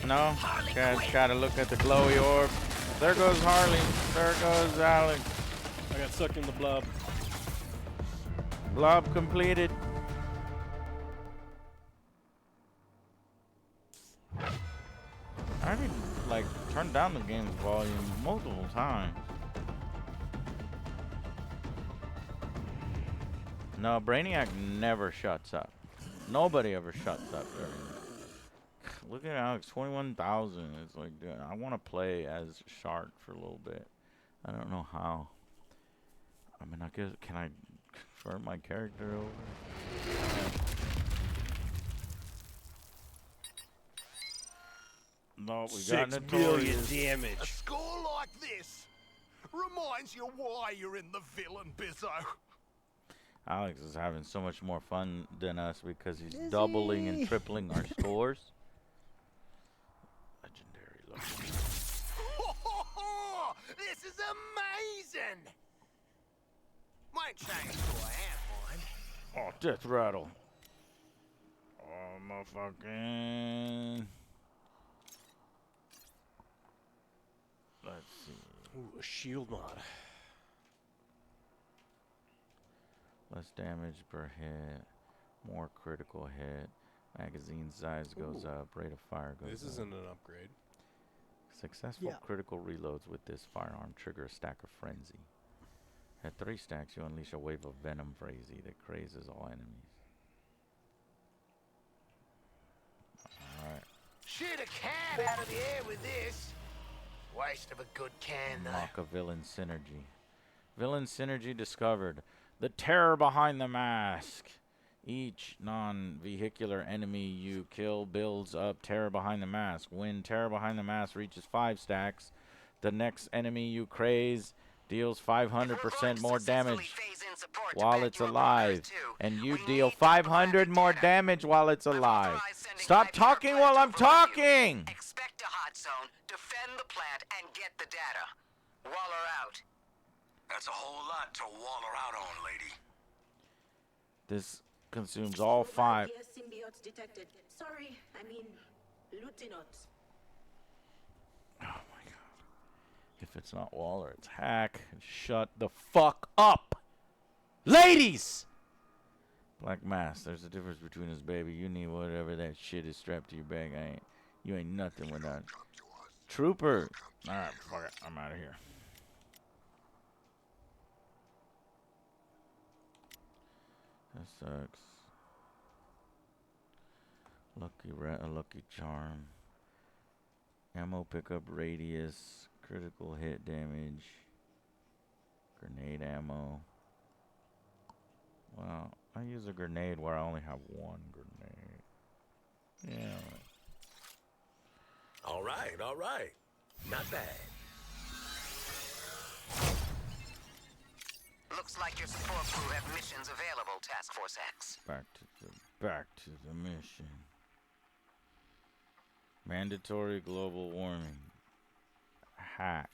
No? Okay, gotta look at the glowy orb. There goes Harley. There goes Alex. I got sucked in the blob. Blob completed. I already, like, turned down the game's volume multiple times. No, Brainiac never shuts up. Nobody ever shuts up during it. Look at Alex, 21,000. It's like, dude, I want to play as Shark for a little bit. I don't know how. I mean, I guess, can I convert my character over? No, we got 6 billion Notorious. damage. A score like this reminds you why you're in the villain bizzo. Alex is having so much more fun than us because he's doubling and tripling our scores. Legendary look. This is amazing! Won't change who I am, mind. Oh, death rattle. Oh, motherfucking. Let's see. Ooh, a shield mod. Less damage per hit. More critical hit. Magazine size goes up. Rate of fire goes up. This isn't an upgrade. Successful critical reloads with this firearm trigger a stack of frenzy. At 3 stacks, you unleash a wave of venom frenzy that crazes all enemies. Alright. Shoot a cat out of the air with this. Waste of a good can, though. Unlock a villain synergy. Villain synergy discovered. The terror behind the mask. Each non-vehicular enemy you kill builds up terror behind the mask. When terror behind the mask reaches 5 stacks, the next enemy you craze deals 500% more damage while it's alive. And you deal 500 more damage while it's alive. Stop talking while I'm talking! Expect a hot zone, defend the plant, and get the data. Waller out. That's a whole lot to waller out on, lady. This consumes all 5. Symbiotes detected. Sorry, I mean, Lutinot. Oh my god. If it's not Waller, it's Hack. Shut the fuck up! Ladies! Black Mass, there's a difference between us, baby. You need whatever that shit is strapped to your back. You ain't nothing without it. Trooper! Alright, fuck it. I'm out of here. That sucks. Lucky charm. Ammo pickup radius. Critical hit damage. Grenade ammo. Well, I use a grenade where I only have 1 grenade. Yeah. All right. Not bad. Looks like your support crew have missions available, Task Force X. Back to the mission. Mandatory global warming. Hack.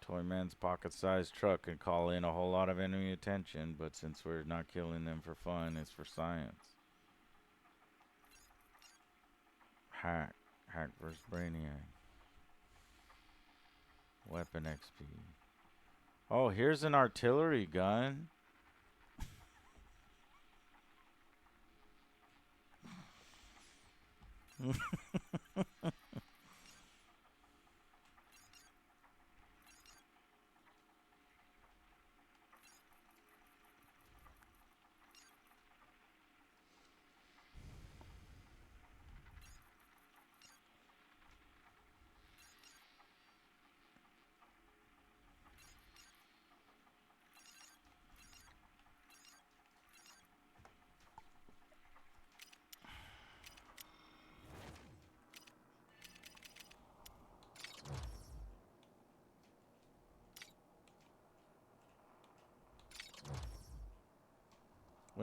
Toyman's pocket-sized truck can call in a whole lot of enemy attention, but since we're not killing them for fun, it's for science. Hack vs. Brainiac. Weapon XP. Oh, here's an artillery gun.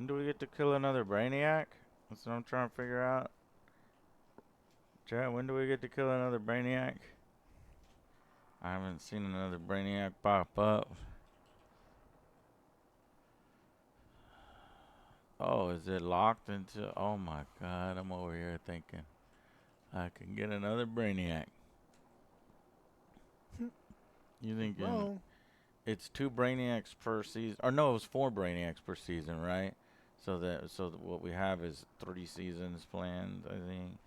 When do we get to kill another Brainiac? That's what I'm trying to figure out. Chat, when do we get to kill another Brainiac? I haven't seen another Brainiac pop up. Oh, is it locked into... Oh my god, I'm over here thinking I can get another Brainiac. You thinking Wrong. it's 2 Brainiacs per season? Or no, it was 4 Brainiacs per season, right? So that what we have is 3 seasons planned, I think.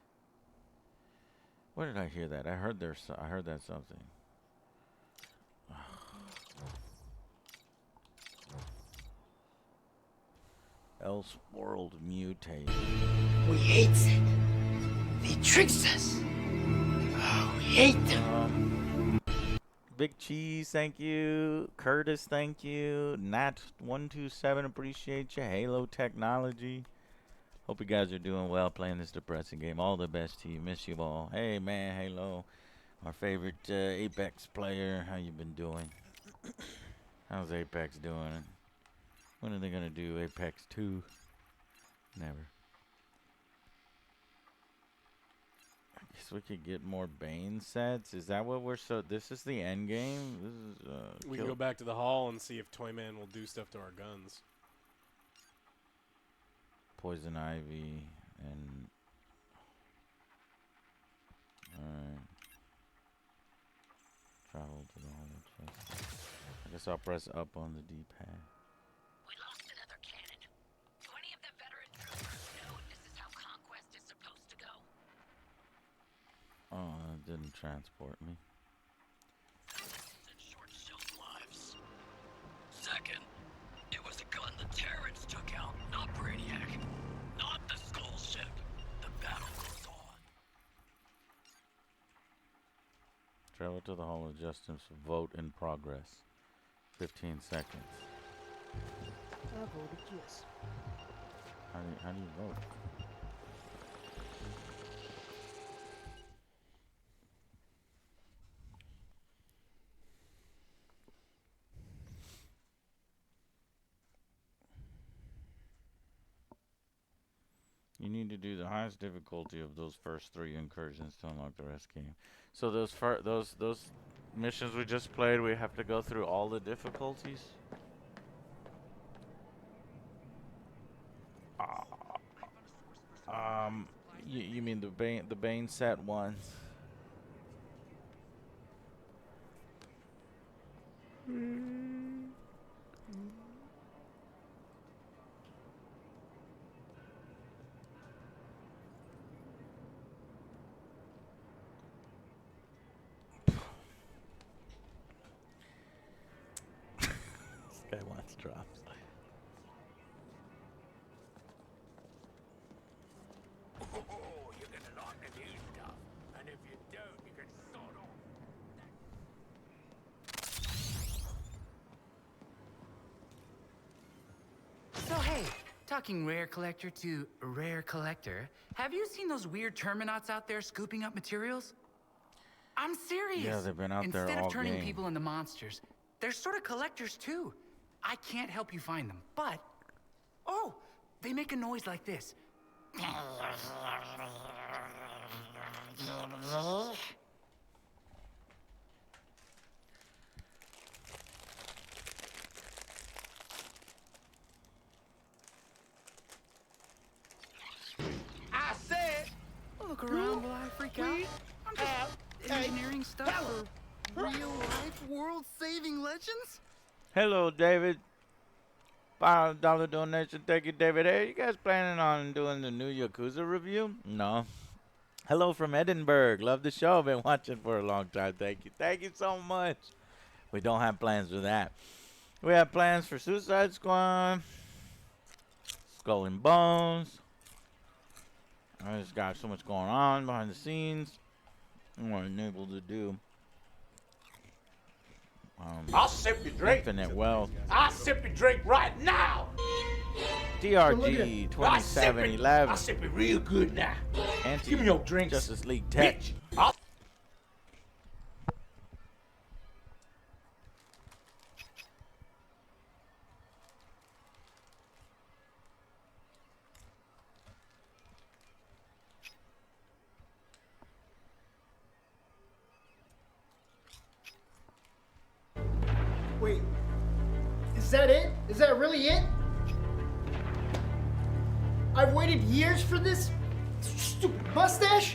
Where did I hear that? I heard that something. Elseworld mutate. We hate it. They tricks us. Oh, we hate them. Big Cheese, thank you. Curtis, thank you. Nat127, appreciate you. Halo Technology. Hope you guys are doing well playing this depressing game. All the best to you. Miss you all. Hey, man, Halo. Our favorite Apex player. How you been doing? How's Apex doing? When are they going to do Apex 2? Never. I guess we could get more Bane sets. Is that what we're this is the end game? This is we can go back to the hall and see if Toyman will do stuff to our guns. Poison Ivy and alright. Travel to the home chest. I guess I'll press up on the D-pad. We lost another cannon. Do any of the veteran troopers know if this is how conquest is supposed to go? Oh, that didn't transport me. And short shelf lives. Second, it was a gun the Terrans took out, not Brainiac. Not the Skull ship. The battle goes on. Travel to the Hall of Justice. Vote in progress. 15 seconds. I voted yes. How do you vote? You need to do the highest difficulty of those first 3 incursions to unlock the rest game. So those missions we just played, we have to go through all the difficulties. You mean the Bane set ones? This guy wants drops. Oh, you're gonna like the new stuff. And if you don't, you can sod off. So hey, talking rare collector to rare collector, have you seen those weird Terminauts out there scooping up materials? I'm serious. Yeah, they've been out there all Instead of turning game. people into monsters, they're sort of collectors too. I can't help you find them, but oh, they make a noise like this. I said, Look around while I freak out. I'm just engineering stuff for real-life world-saving legends. Hello, David. $5 donation. Thank you, David. Hey, you guys planning on doing the new Yakuza review? No. Hello from Edinburgh. Love the show. Been watching for a long time. Thank you. Thank you so much. We don't have plans for that. We have plans for Suicide Squad, Skull and Bones. I just got so much going on behind the scenes. I'm unable to do. I'll sip your drink. Infinite Wealth. I'll sip your drink right now. DRG 2711. I'll sip it real good now. Give me your drinks. Justice League Tech. Bitch. Is that it? Is that really it? I've waited years for this stupid mustache?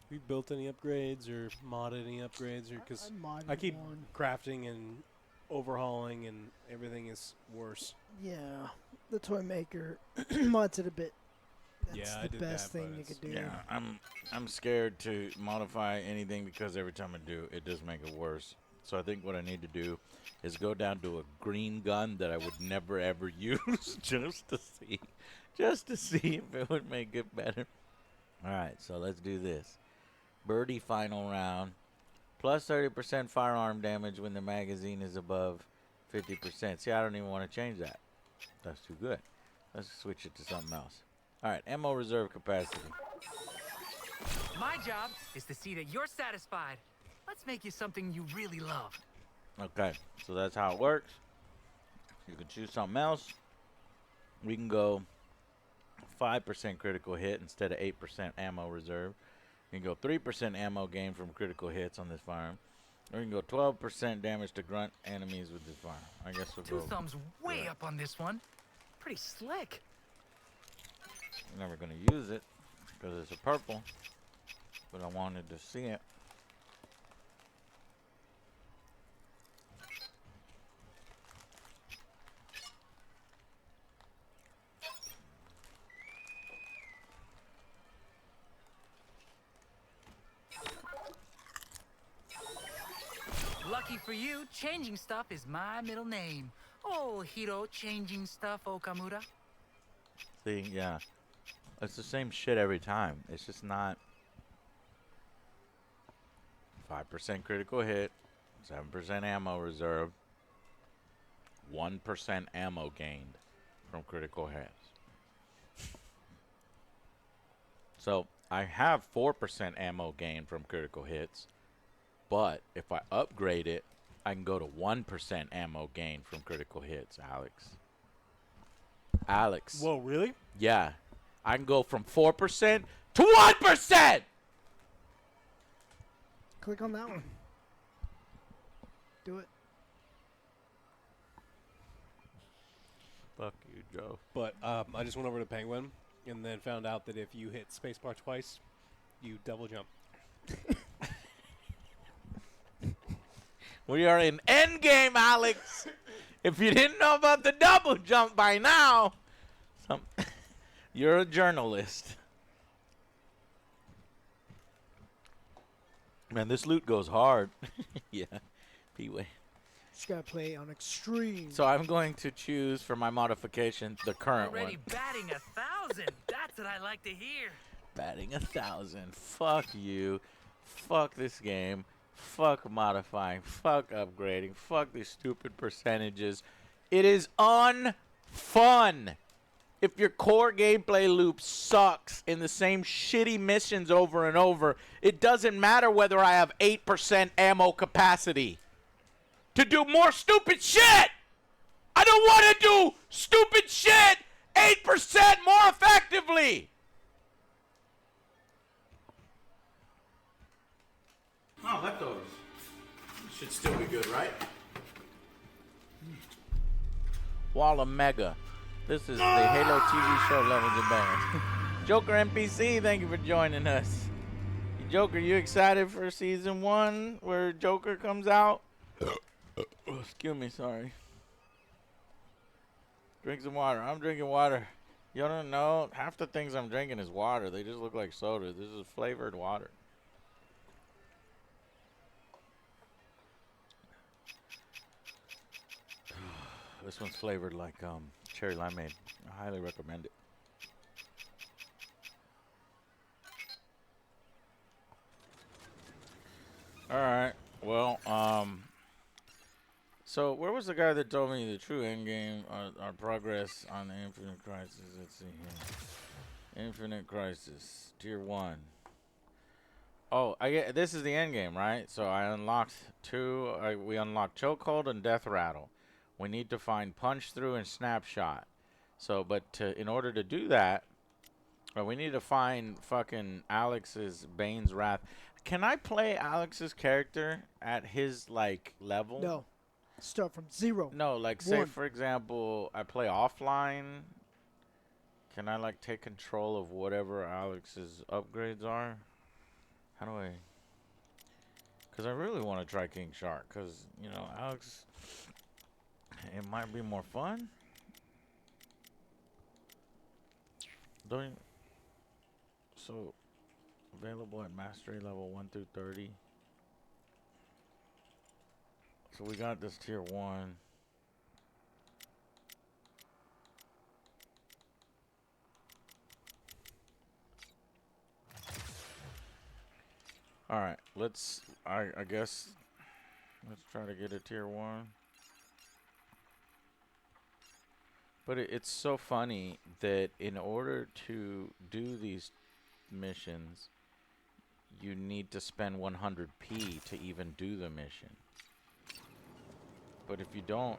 We built any upgrades or modded any upgrades, or because I modded I keep one. crafting and overhauling and everything is worse. Yeah, the toy maker mods it a bit. That's Yeah, the I did best that, thing but you it's- could do. Yeah, I'm scared to modify anything because every time I do, it does make it worse. So I think what I need to do is go down to a green gun that I would never ever use just to see if it would make it better. All right, so let's do this. Birdie final round. Plus 30% firearm damage when the magazine is above 50%. See, I don't even want to change that. That's too good. Let's switch it to something else. All right, ammo reserve capacity. My job is to see that you're satisfied. Let's make you something you really love. Okay, so that's how it works. You can choose something else. We can go 5% critical hit instead of 8% ammo reserve. You can go 3% ammo gain from critical hits on this firearm. Or you can go 12% damage to grunt enemies with this firearm. I guess we'll Two go. thumbs way up on this one. Pretty slick. I'm never going to use it because it's a purple. But I wanted to see it. Lucky for you, changing stuff is my middle name. Oh, Hiro, changing stuff, Okamura. See, yeah. It's the same shit every time. It's just not 5% critical hit, 7% ammo reserve, 1% ammo gained from critical hits. So I have 4% ammo gain from critical hits, but if I upgrade it, I can go to 1% ammo gain from critical hits, Alex. Whoa, really? Yeah. I can go from 4% to 1%! Click on that one. Do it. Fuck you, Joe. But I just went over to Penguin and then found out that if you hit spacebar twice, you double jump. We are in EndGame, Alex. If you didn't know about the double jump by now, you're a journalist. Man, this loot goes hard. Yeah, P-Way. Just gotta play on extreme. So I'm going to choose for my modification the current Already one. batting 1,000. That's what I like to hear. Batting 1,000. Fuck you. Fuck this game. Fuck modifying. Fuck upgrading. Fuck these stupid percentages. It is unfun. If your core gameplay loop sucks in the same shitty missions over and over, it doesn't matter whether I have 8% ammo capacity to do more stupid shit. I don't want to do stupid shit 8% more effectively. Oh, leftovers. Should still be good, right? Walla Mega. This is the Halo TV show Levels of Band. Joker NPC, thank you for joining us. Joker, you excited for season 1 where Joker comes out? Excuse me, sorry. Drink some water. I'm drinking water. You don't know? Half the things I'm drinking is water. They just look like soda. This is flavored water. This one's flavored like cherry limeade. I highly recommend it. All right. Well, so where was the guy that told me the true end game, our progress on the Infinite Crisis? Let's see here. Infinite Crisis, Tier 1. Oh, this is the end game, right? So I unlocked we unlocked Chokehold and Death Rattle. We need to find Punch Through and Snapshot. So, in order to do that, we need to find fucking Alex's Bane's Wrath. Can I play Alex's character at his, like, level? No. Start from 0. No, like, say, for example, I play offline. Can I, like, take control of whatever Alex's upgrades are? How do I... Because I really want to try King Shark. Because, you know, Alex... It might be more fun. Don't you... So... Available at mastery level 1 through 30. So we got this tier 1. Alright, I guess, let's try to get a tier 1. But it's so funny that in order to do these missions, you need to spend 100p to even do the mission. But if you don't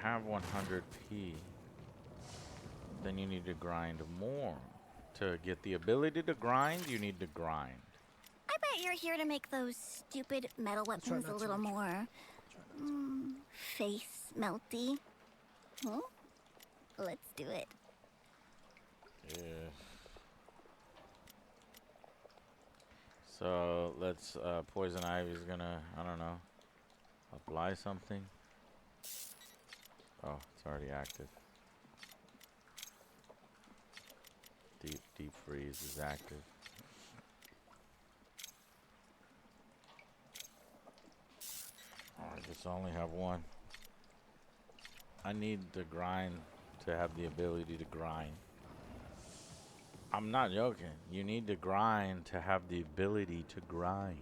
have 100p, then you need to grind more. To get the ability to grind, you need to grind. I bet you're here to make those stupid metal weapons a little more face melty. Huh? Let's do it. Yeah. So let's Poison Ivy's gonna, I don't know, apply something. Oh, it's already active. Deep freeze is active. Oh, I just only have one. I need to grind to have the ability to grind. I'm not joking. You need to grind to have the ability to grind.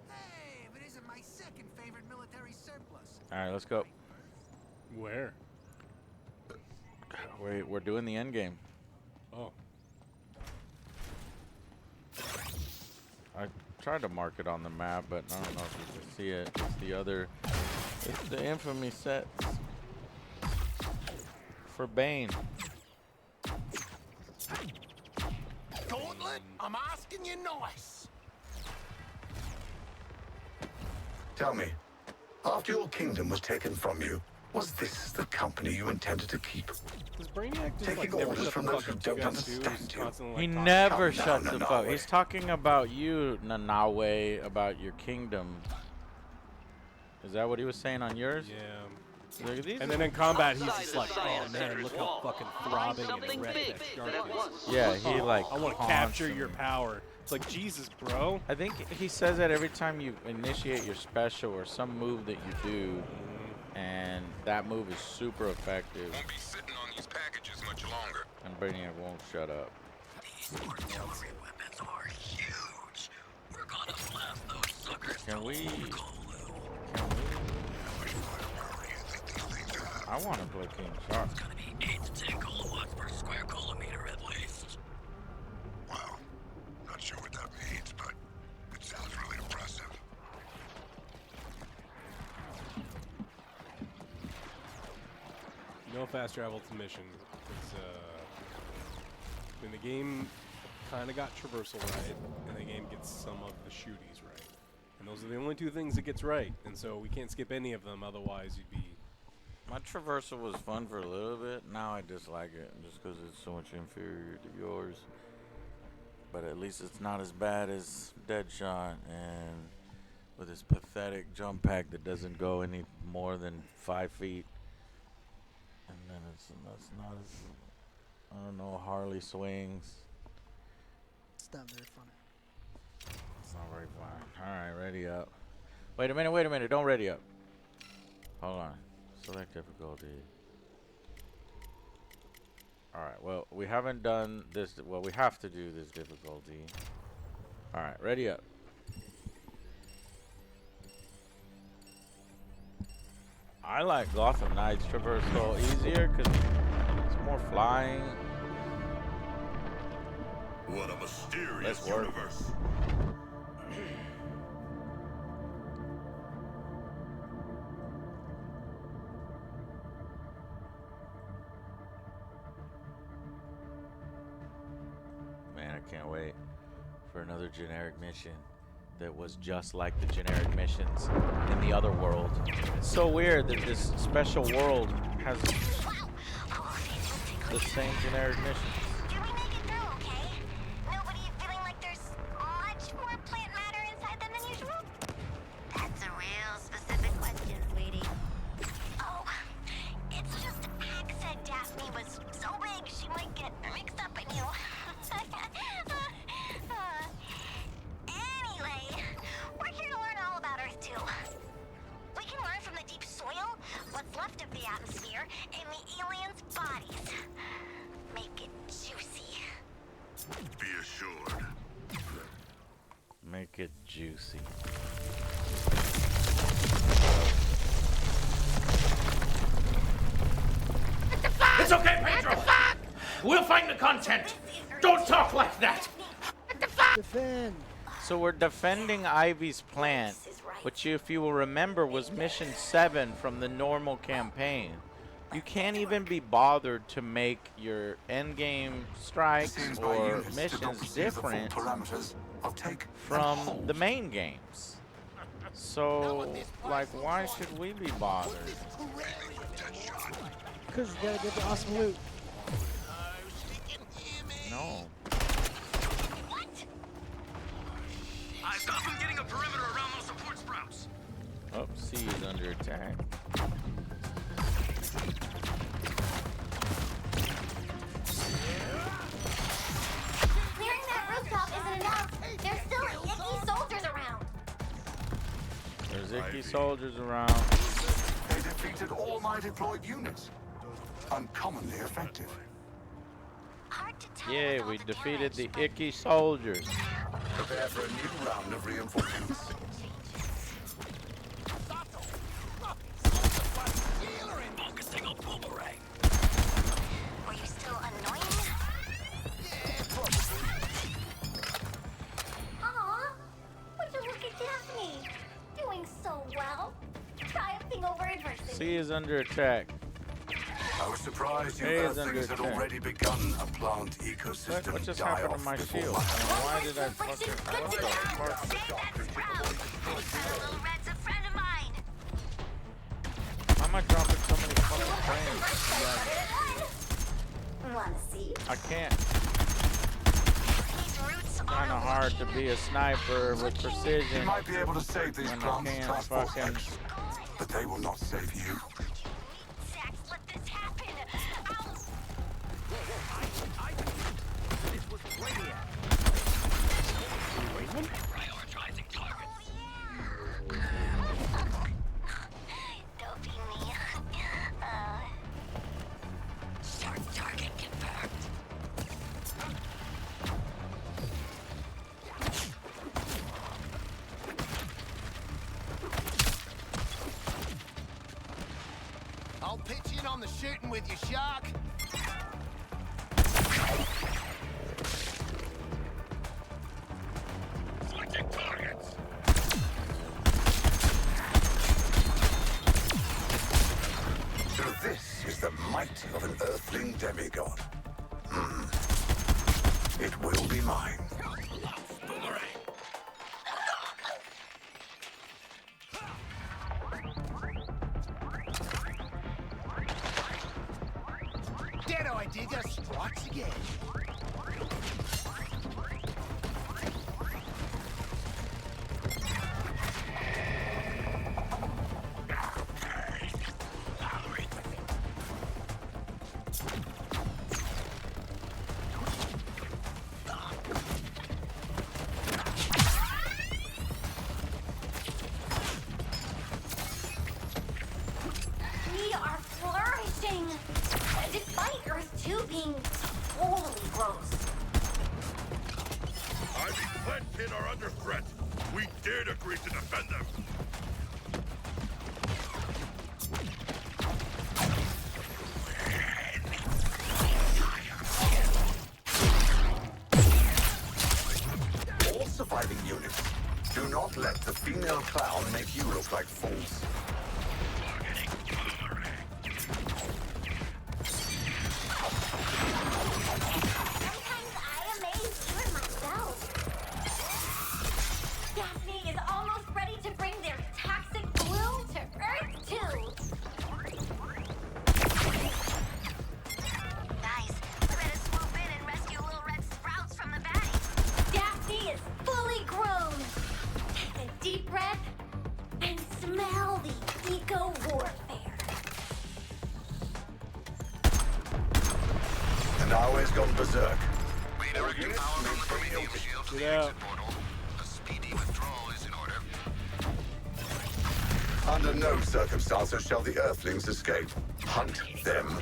Hey, if it isn't my second favorite military surplus. All right, let's go. Where? We're doing the end game. Oh. I tried to mark it on the map, but I don't know if you can see it. It's the infamy set for Bane. Gauntlet, I'm asking you nice. Tell me, after your kingdom was taken from you, was this the company you intended to keep? Does Brainiac just Taking never orders shut from the those fuck who up don't too, guys, too? understand He's you. constantly, He like, never Calm shuts down, the fuck. Nanawe. He's talking about you, Nanawe, about your kingdom. Is that what he was saying on yours? Yeah. Look at these. And then in combat, he's just like, oh man, look how fucking throbbing and red that shark is. Yeah, he like. I want to capture your power. It's like, Jesus, bro. I think he says that every time you initiate your special or some move that you do, and that move is super effective. Won't be sitting on these packages much longer. And Brainiac won't shut up. These artillery weapons are huge. We're gonna blast those suckers. Can we? I want to play King Shark. It's gonna be 8 to 10 kilowatts per square kilometer at least. Wow. Not sure what that means, but it sounds really impressive. No fast travel to mission. It's, I mean, the game kind of got traversal right, and the game gets some of the shooties right. And those are the only two things it gets right. And so we can't skip any of them, otherwise you'd be... My traversal was fun for a little bit. Now I dislike it just because it's so much inferior to yours. But at least it's not as bad as Deadshot, and with his pathetic jump pack that doesn't go any more than 5 feet. And then that's not as I don't know, Harley swings. It's not very funny. It's not very fun. Alright, ready up. Wait a minute, don't ready up. Hold on. Select difficulty. Alright, well, we haven't done this. Well, we have to do this difficulty. Alright, ready up. I like Gotham Knights traversal easier because it's more flying. What a mysterious universe. Man, I can't wait for another generic mission that was just like the generic missions in the other world. It's so weird that this special world has the same generic missions. That's a real specific question, sweetie. Oh, it's just Axe said Daphne was so big she might get mixed up in you. Anyway, we're here to learn all about Earth 2. We can learn from the deep soil, what's left of the atmosphere, and the aliens' bodies. Make it juicy. Be assured. Make it juicy. It's okay, Pedro! We'll find the content! Don't talk like that! Defend. So we're defending Ivy's plant, which, if you will remember, was mission 7 from the normal campaign. You can't even be bothered to make your endgame strikes or missions different from the main games. So, like, why should we be bothered? Because you gotta get the awesome loot. No. I've got them getting a perimeter around those support sprouts. Oh, C is under attack. Clearing that rooftop isn't enough. There's still icky soldiers around. There's icky soldiers around. They defeated all my deployed units. Uncommonly effective. Yeah, we defeated the icky soldiers. Prepare for a new round of reinforcements. Focusing on boomerang. Were you still annoying? Aw, would you look at Daphne? Doing so well. Triumphing over adversity. C is under attack. I was surprised you A is under Earthlings had attack. already begun a plant ecosystem. What just die happened to off my before shield? my Why did I fucking... What the fuck? Little red's a friend of mine. Why am I dropping so many fucking frames? Wanna see? I can't. It's kind of hard to be a sniper with precision. You might be able to save these when I plants, can't Task Force fucking... X, but they will not save you. Let this happen. Prioritizing targets. Don't be me. Start target confirmed. I'll pitch in on the shooting with you, Shark. Selecting targets. So this is the might of an Earthling demigod. It will be mine. Boomerang. Dead eye digger strikes again. kid are under threat. We did agree to defend them. All surviving units, do not let the female clown make you look like fools. Sometimes I amaze even myself. Daphne is almost ready to bring their toxic bloom to Earth too. Guys, we better swoop in and rescue little red sprouts from the baddies. Daphne is fully grown. Take a deep breath and smell the eco warfare. And now he's gone berserk. Redirecting power from the premium shield to the exit portal. A speedy withdrawal is in order. Under no circumstances shall the Earthlings escape. Hunt them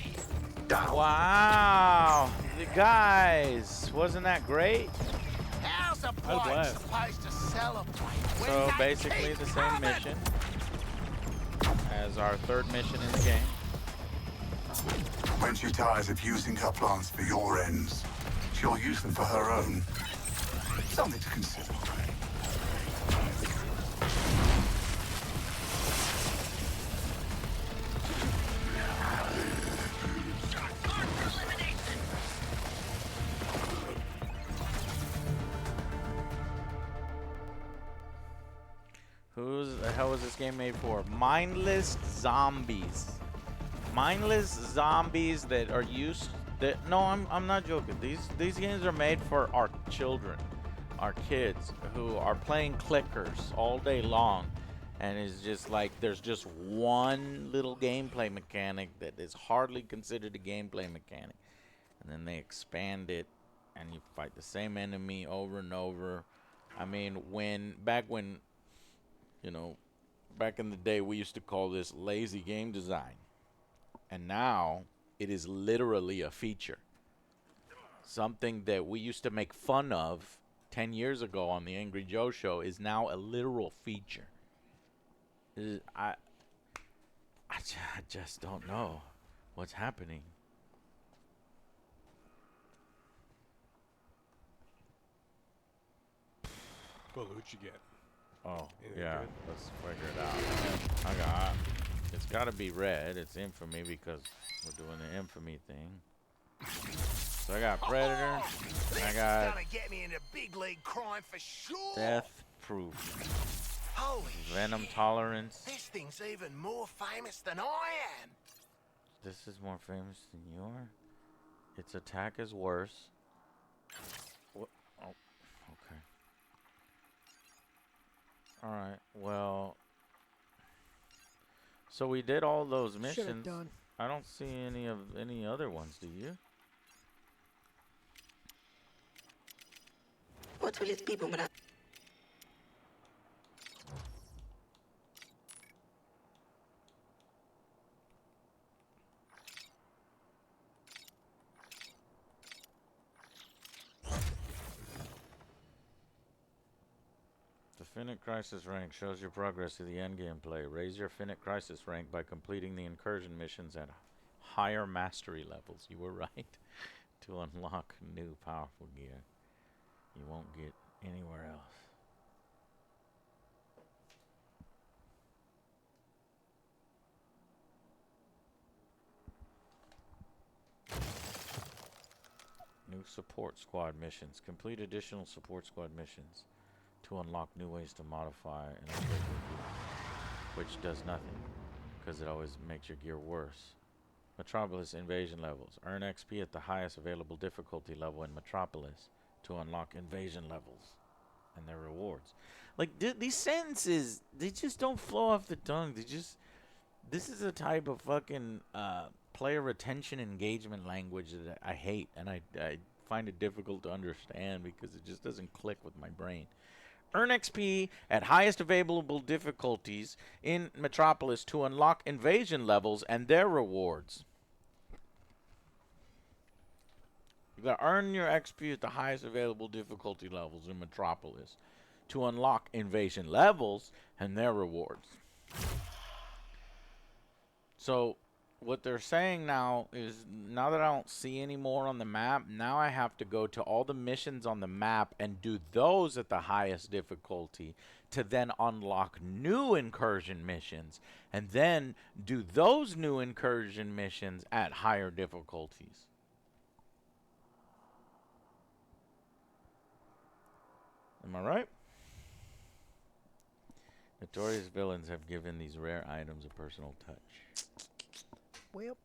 down. Wow. Guys, wasn't that great? How's a was bloke blast. supposed to celebrate when So they basically keep the same coming? mission as our third mission in the game. When she tires of using her plants for your ends, she'll use them for her own. Something to consider. Who's the hell was this game made for? Mindless zombies. Mindless zombies that are used that no, I'm not joking. These games are made for our children, our kids who are playing clickers all day long, and it's just like there's just one little gameplay mechanic that is hardly considered a gameplay mechanic. And then they expand it and you fight the same enemy over and over. I mean, back when you know, back in the day, we used to call this lazy game design. And now, it is literally a feature. Something that we used to make fun of 10 years ago on the Angry Joe Show is now a literal feature. I just don't know what's happening. Well, who'd you get? Oh, Anything yeah. good? Let's figure it out. It's got to be red. It's infamy because we're doing the infamy thing. So I got Predator. I got Gonna get me into big league crime for sure. Death Proof. Holy Venom shit. Tolerance. This thing's even more famous than I am. This is more famous than your. Its attack is worse. What? Oh, okay. Alright, well. So we did all those Should've missions. done. I don't see any other ones, do you? What will it be, Boomerang? The Finite Crisis rank shows your progress to the endgame play. Raise your Finite Crisis rank by completing the incursion missions at higher mastery levels. You were right. To unlock new powerful gear you won't get anywhere else. New support squad missions. Complete additional support squad missions to unlock new ways to modify and upgrade your gear, which does nothing because it always makes your gear worse. Metropolis invasion levels. Earn XP at the highest available difficulty level in Metropolis to unlock invasion levels and their rewards. Like, these sentences, they just don't flow off the tongue. This is a type of fucking player retention engagement language that I hate, and I find it difficult to understand because it just doesn't click with my brain. Earn XP at highest available difficulties in Metropolis to unlock invasion levels and their rewards. You gotta earn your XP at the highest available difficulty levels in Metropolis to unlock invasion levels and their rewards. So what they're saying now is, now that I don't see any more on the map, now I have to go to all the missions on the map and do those at the highest difficulty to then unlock new incursion missions and then do those new incursion missions at higher difficulties. Am I right? Notorious villains have given these rare items a personal touch. Well.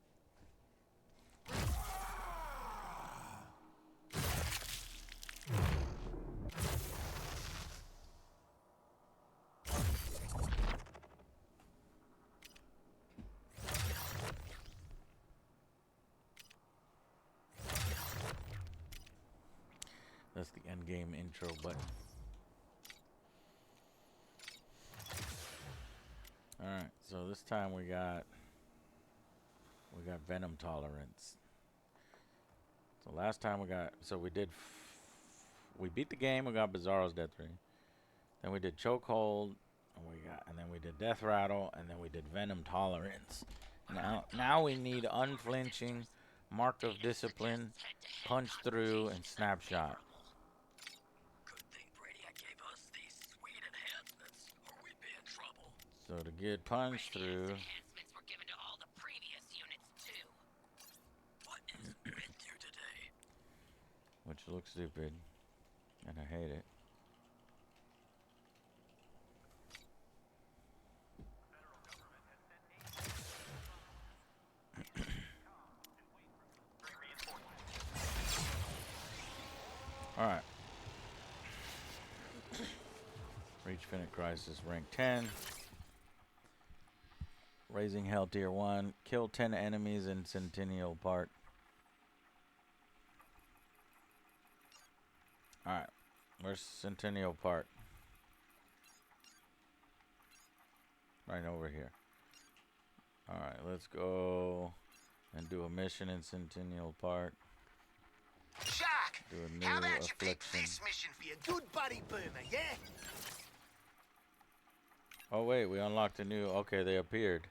That's the endgame intro button. Alright, so this time we got venom tolerance. So last time we beat the game, we got Bizarro's death ring. Then we did chokehold, and then we did death rattle, and then we did venom tolerance. Now we need unflinching, mark of discipline, punch through, and snapshot. So to get punch through, which looks stupid, and I hate it. All right. Reach Finite Crisis rank 10. Raising Hell tier 1. Kill 10 enemies in Centennial Park. Alright. Where's Centennial Park? Right over here. Alright, let's go and do a mission in Centennial Park. Shark! Do a new How about you pick affliction. this mission for your good buddy Boomer, yeah? Oh wait, we unlocked a new... Okay, they appeared.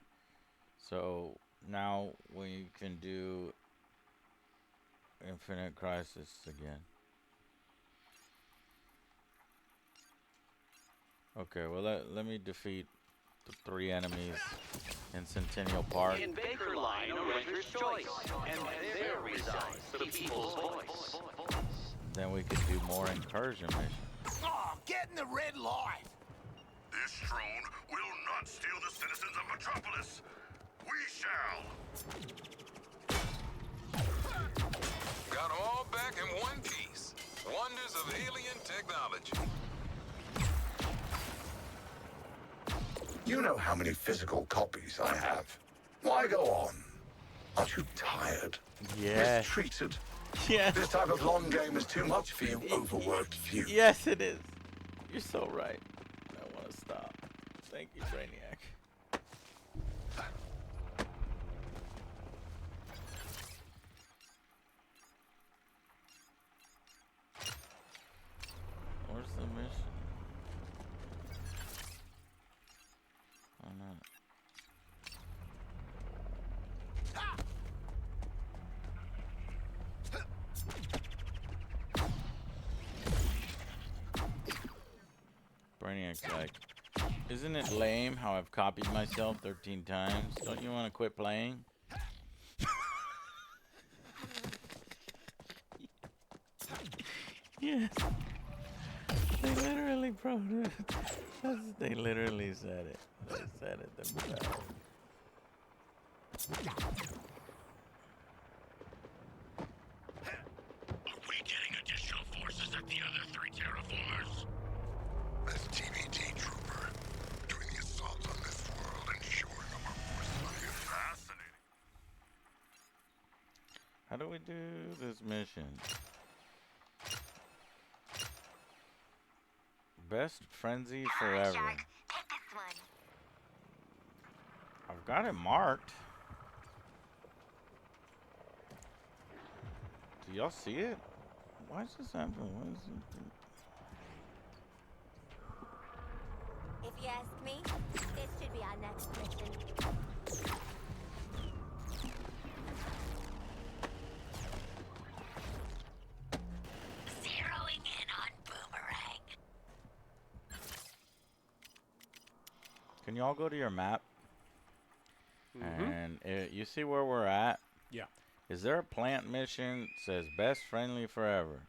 So now we can do Infinite Crisis again. Okay, well let me defeat the 3 enemies in Centennial Park. In Baker Line, a renter's choice, and there resides the people's voice. Then we could do more incursion missions. Oh, get in the red light! This drone will not steal the citizens of Metropolis. We shall. Got them all back in one piece. Wonders of alien technology. You know how many physical copies I have. Why go on? Aren't you tired? Yes. Mistreated? Yes. This type of long game is too much for you overworked few. Yes, it is. You're so right. I want to stop. Thank you, Brainiac. Where's the mission? Oh no. Brainiac's like, isn't it lame how I've copied myself 13 times? Don't you want to quit playing? Yes. They literally they literally said it. They said it themselves. Are we getting additional forces at the other 3 terraformers? As TBT trooper, doing the assault on this world and shoring up our forces is fascinating. How do we do this mission? Best frenzy forever. Shark, take this one. I've got it marked. Do Do y'all see it? Why is this happening? What is it? If you ask me, this should be our next mission. Zeroing in on Boomerang. Can y'all go to your map? Mm-hmm. And you see where we're at? Yeah. Is there a plant mission that says best friendly forever?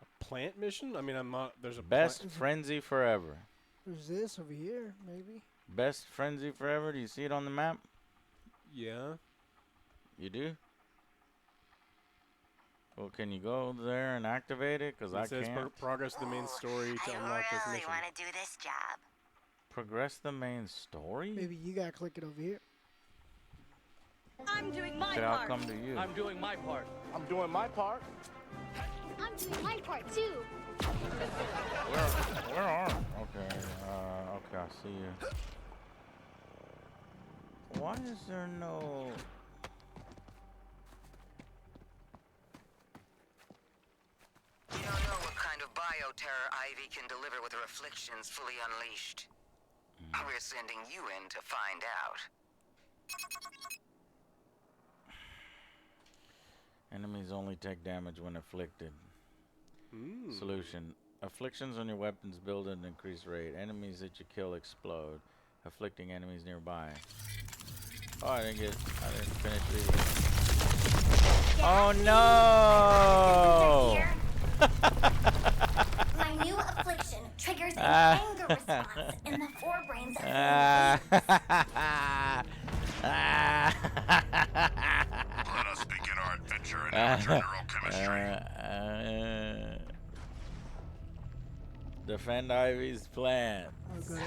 A plant mission? I mean, I'm not. There's a Best frenzy forever. There's this over here, maybe. Best frenzy forever. Do you see it on the map? Yeah. You do? Well, can you go there and activate it? Because I It says can't. progress the main story to unlock this mission. want to do this job. Progress the main story? Maybe you gotta click it over here. I'm doing my Okay, I'll come to you. I'm doing my part. I'm doing my part. I'm doing my part too. Where are? Okay, okay, I see you. Why is there no? You don't know what kind of bioterror Ivy can deliver with her afflictions fully unleashed. We're sending you in to find out. Enemies only take damage when afflicted. Solution. Afflictions on your weapons build at an increased rate. Enemies that you kill explode, afflicting enemies nearby. Oh, I didn't finish reading. Oh no! My new affliction triggers an anger response in the forebrains of Let us begin our adventure in neurochemistry. Defend Ivy's plan. I'll go to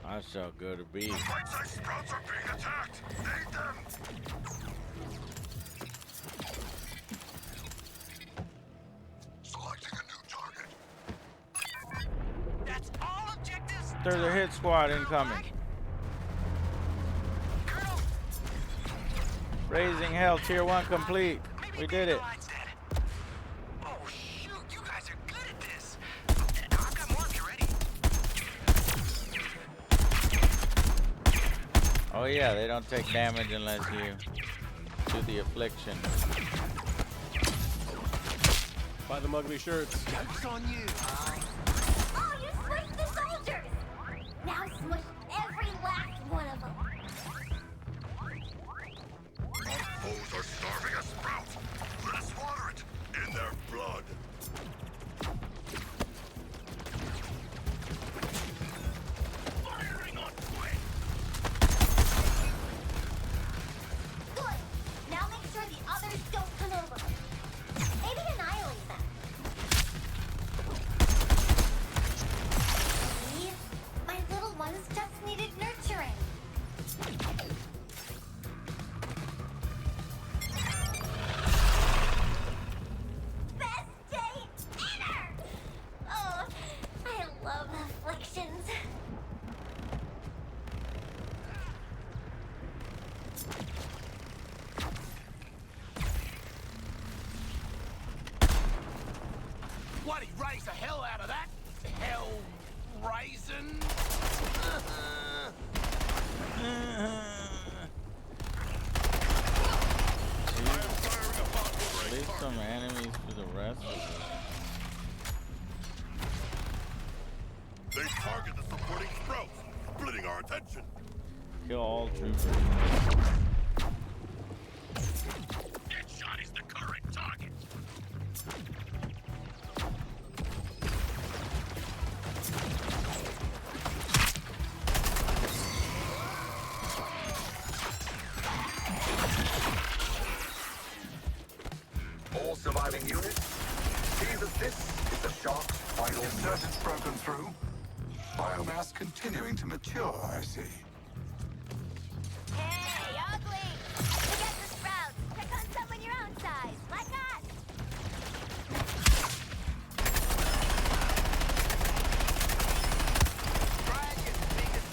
I shall go to B. Right-side sprouts are being attacked. Aid them. Selecting a new target. That's all objectives. There's a hit squad incoming. Raising hell, tier 1 complete. We did it. Oh shoot, you guys are good at this. I've got more if you're ready. Oh yeah, they don't take damage unless you do the affliction. Buy them ugly shirts. Joke's on you. Oh, you smushed the soldiers! Now smush every last one of them. Our foes are starving a sprout. Let us water it in their blood. Firing on point. Good. Now make sure the others don't come over. Maybe annihilate them. See? My little ones just needed nurturing. Best day ever! Oh, I love afflictions. Bloody raise the hell out of that. Hell raisin. Leave some enemies for the rest of us. They target the supporting sprouts, splitting our attention. Kill all troopers. Deadshot is the current target. All surviving units, see that this is the shark's final inserted's broken through. Biomass continuing to mature, I see. Hey, ugly! Forget the sprouts. Pick on someone your own size, like us. Dragon biggest.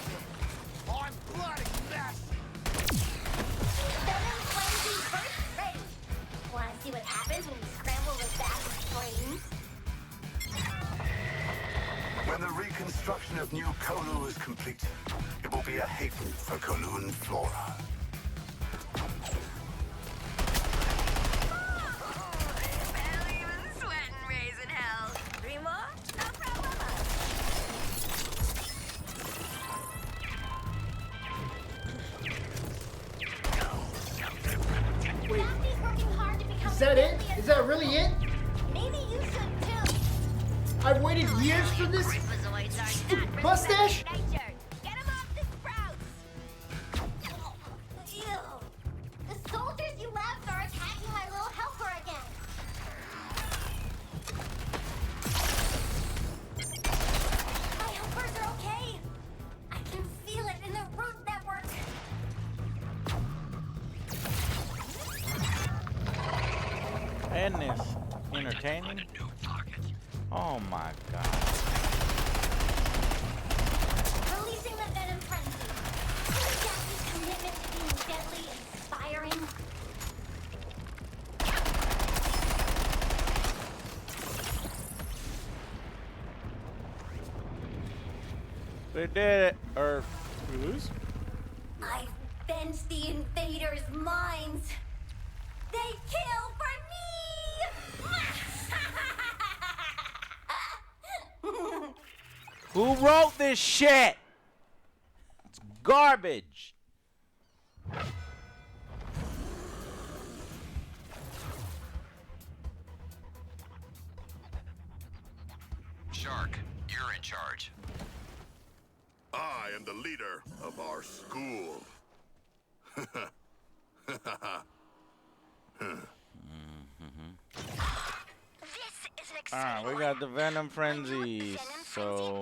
I'm bloody massive. Summoning frenzy first rate. Cthulhu is complete, it will be a haven for Kowloon flora. Barely even sweating, raising hell. 3 more? No problem. Wait, Daphne's working hard to become is that it? Is that really it? Maybe you should too. I've waited years for this stupid mustache? Get him off the sprouts! Ew. The soldiers you left are attacking my little helper again. My helpers are okay. I can feel it in the root network. And this entertaining. Oh my god. Releasing the venom frenzy. Isn't Daphne's commitment to being deadly inspiring? We did it. Or we lose? I've bent the invaders' minds. They kill for me! Who wrote this shit? It's garbage. Shark, you're in charge. I am the leader of our school. Alright, we got the Venom Frenzy. So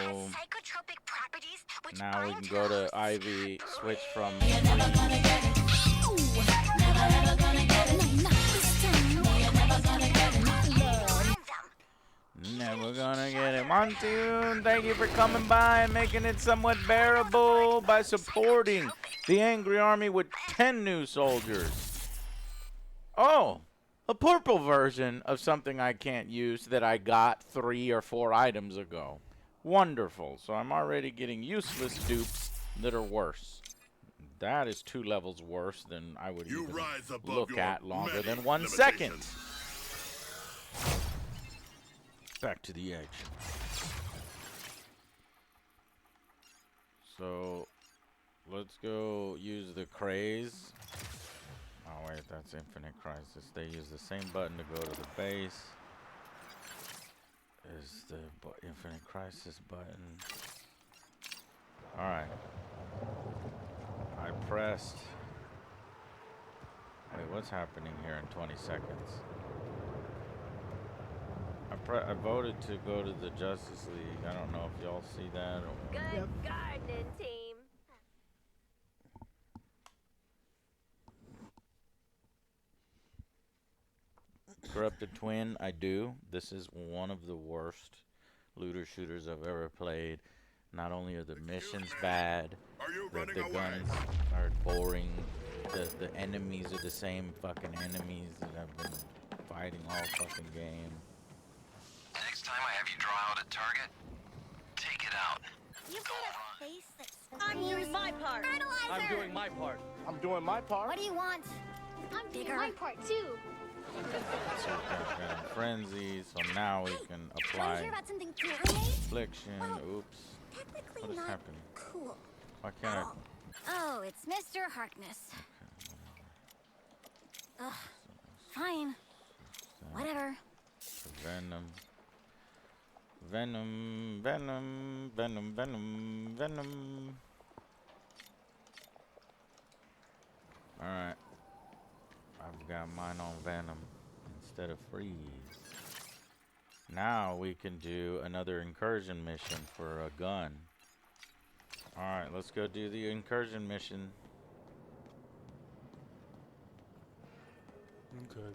now we can go to Ivy, switch from Never gonna get it. Monsoon, thank you for coming by and making it somewhat bearable by supporting the angry army with 10 new soldiers. Oh, a purple version of something I can't use that I got 3 or 4 items ago. Wonderful. So I'm already getting useless dupes that are worse. That is 2 levels worse than I would even look at longer than 1 second. Back to the edge. So let's go use the craze. Oh wait, that's Infinite Crisis. They use the same button to go to the base as the Infinite Crisis button. Alright. I pressed. Wait, what's happening here in 20 seconds? I voted to go to the Justice League. I don't know if y'all see that. Or Good gardening, team. Corrupted Twin, I do. This is one of the worst looter shooters I've ever played. Not only are the missions bad, the guns are boring, the enemies are the same fucking enemies that I've been fighting all fucking game. Next time I have you draw out a target, take it out. You got a face that's I'm doing my part. fertilizer. I'm doing my part. I'm doing my part. What do you want? I'm doing my part too. So we've got Venom Frenzy, so now we can Want to apply hear about something cool we made? Affliction. Oops. Technically What is not happening? cool. Why can't I? Oh, it's Mr. Harkness. Ugh. Fine. Whatever. Venom. Venom, Venom, Venom, Venom, Venom. Alright. I've got mine on Venom instead of Freeze. Now we can do another incursion mission for a gun. Alright, let's go do the incursion mission. Okay.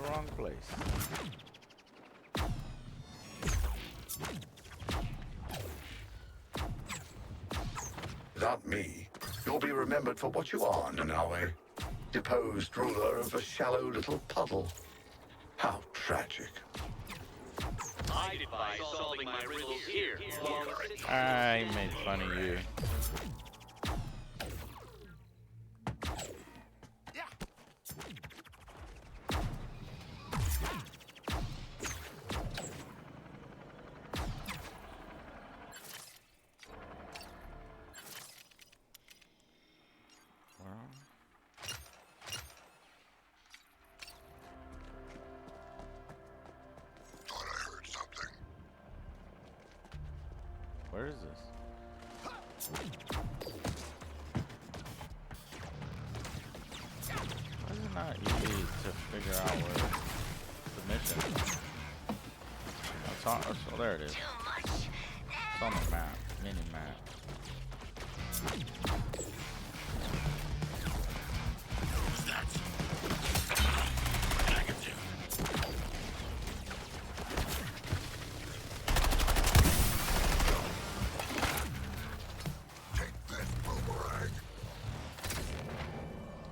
wrong place. Without me, you'll be remembered for what you are, Nanawe. Deposed ruler of a shallow little puddle. How tragic. I'd advise solving my riddles here. I made fun of you. Where is this? Why is it not easy to figure out where the mission is? It's on, oh, there it is. It's on the map, mini map.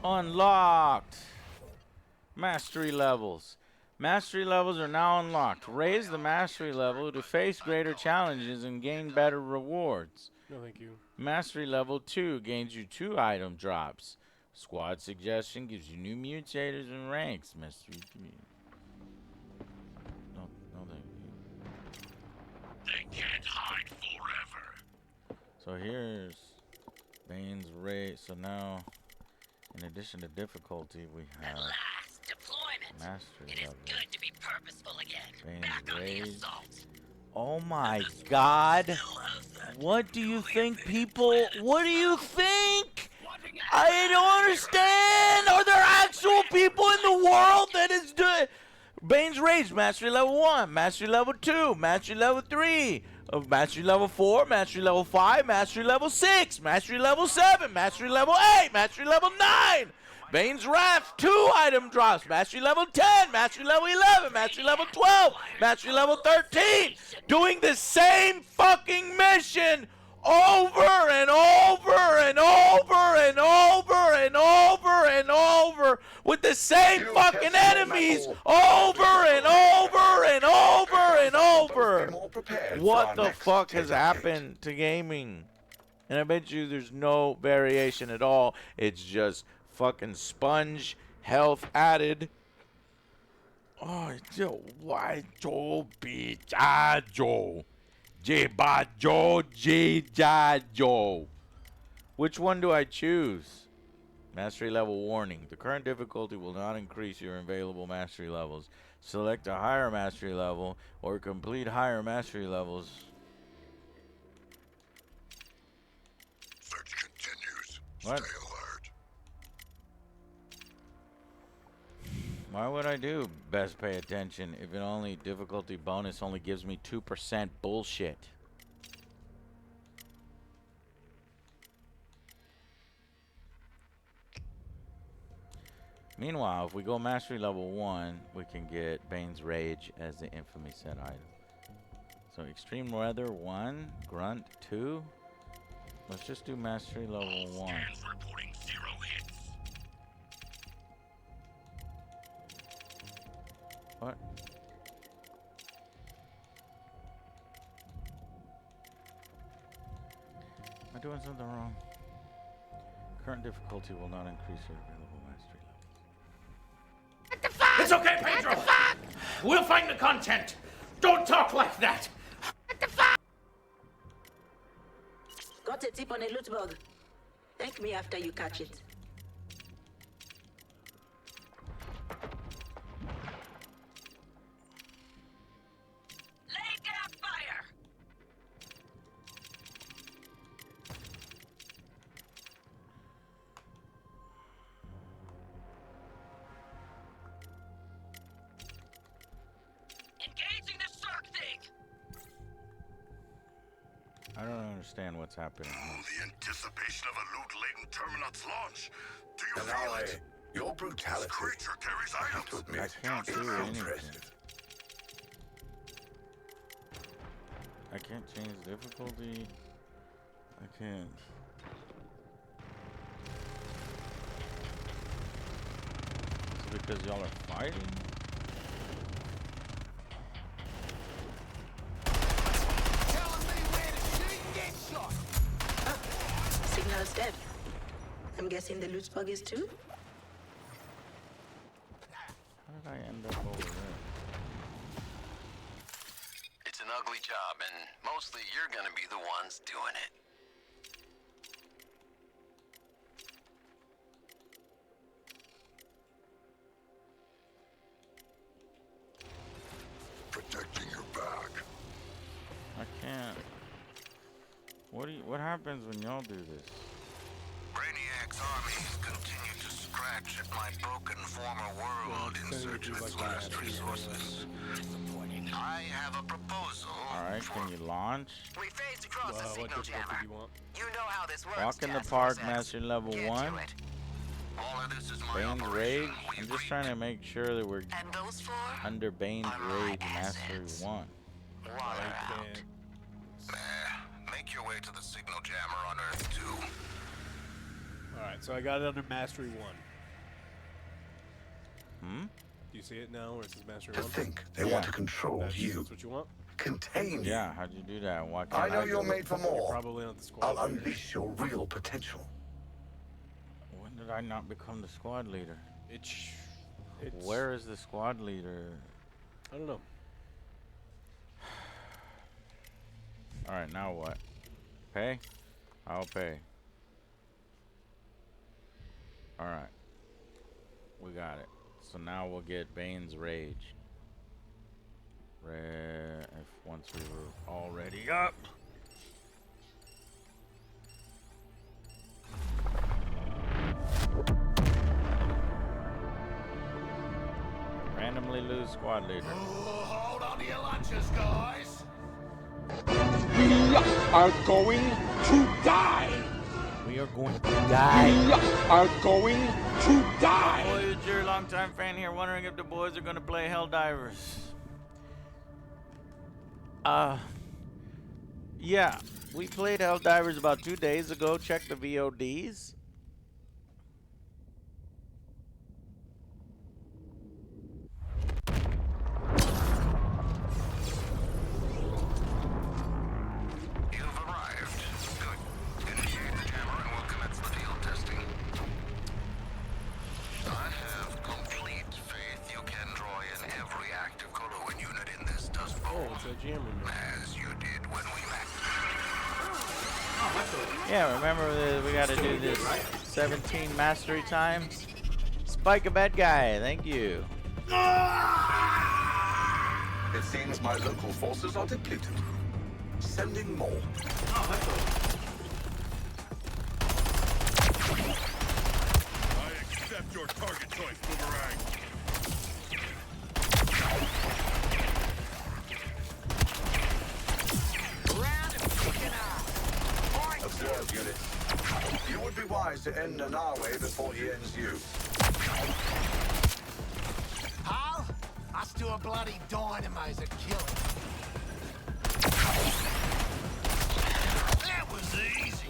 Unlocked! Mastery levels. Mastery levels are now unlocked. Raise the mastery level to face greater challenges and gain better rewards. No, thank you. Mastery level 2 gains you 2 item drops. Squad suggestion gives you new mutators and ranks. Mastery 3. No, thank you. They can't hide forever. So here's Bane's race. So now, in addition to difficulty, we have mastery It is level. good to be purposeful again. Bane's Back on the rage. assault. Oh my God! What do you think, people? What do you think? I don't understand. Are there actual people in the world that is doing Bane's Rage? Mastery level 1, mastery level 2, mastery level 3, mastery level 4, mastery level 5, mastery level 6, mastery level 7, mastery level 8, mastery level 9. Bane's Wrath, 2 item drops. Mastery level 10, mastery level 11, mastery level 12, mastery level 13. Doing the same fucking mission over and over and over and over and over and over with the same fucking enemies over and over and over and over. What the fuck has happened to gaming? And I bet you there's no variation at all. It's just fucking sponge health added. Oh, yo, why Joe be Joe? Joe. Which one do I choose? Mastery level warning. The current difficulty will not increase your available mastery levels. Select a higher mastery level or complete higher mastery levels. Search continues. What? Stay alert. Why would I do best pay attention if it only difficulty bonus only gives me 2% bullshit? Meanwhile, if we go mastery level 1, we can get Bane's Rage as the infamy set item. So extreme weather 1, grunt 2. Let's just do mastery level 1. Reporting 0 hits. What? Am I doing something wrong? Current difficulty will not increase your available mastery level. It's okay, Pedro. We'll find the content. Don't talk like that. Got a tip on a loot bug. Thank me after you catch it. Lay down fire! Engaging the shark thing! I don't understand what's happening. The anticipation of a loot-laden Terminat's launch. Do you feel Nanawe, it? Your brutality, This creature carries I have items. to admit, I can't is do anything. impressive. I can't change difficulty. I can't. Is it because y'all are fighting? Telling me where to shoot and get shot. Signal's dead. I'm guessing the loot bug is too? How did I end up over there? It's an ugly job, and mostly you're gonna be the ones doing it. Protecting your back. I can't. What happens when y'all do this? Brainiac's armies continue to scratch at my broken former world in search of its last resources. I have a proposal. Alright, can you launch? We phased across the What signal difficulty jammer. do you want? You know how this works. Walk in the Task park, Force X. master level Get 1. to it. All of this is my Bane's operation. Rage. I'm just trying to make sure that we're And those four under Bane's are my Rage Mastery assets. 1. water I out. can't. Make your way to the signal jammer on Earth 2. Alright, so I got it under Mastery 1. Hmm? Do you see it now, or is this Mastery To 1? think they want to control That's you, what you want? contain you. Yeah, how'd you do that? Why can't I know do you're it? made for You're more. probably not the squad. I'll unleash your real potential. When did I not become the squad leader? It's Where is the squad leader? I don't know. Alright, now what? Pay? I'll pay. Alright. We got it. So now we'll get Bane's Rage. If once we were already up. Randomly lose squad leader. Hold on to your lunches, guys. We are going to die. We are going to die. We are going to die. Voyager, longtime fan here, wondering if the boys are going to play Helldivers. Yeah, we played Helldivers about 2 days ago. Check the VODs. You've arrived. Good. Initiate the jammer and we'll commence the field testing. I have complete faith you can draw in every active Coluan unit in this dust bowl. Oh, it's a jammer. As you did when we met. Yeah, remember that we got to do this 17 mastery times? Spike a bad guy, thank you. It seems my local forces are depleted. Sending more. I accept your target choice, Boomerang. Observe, units. You would be wise to end Anawe before he ends you. Hal, us do a bloody dynamizer killing. That was easy.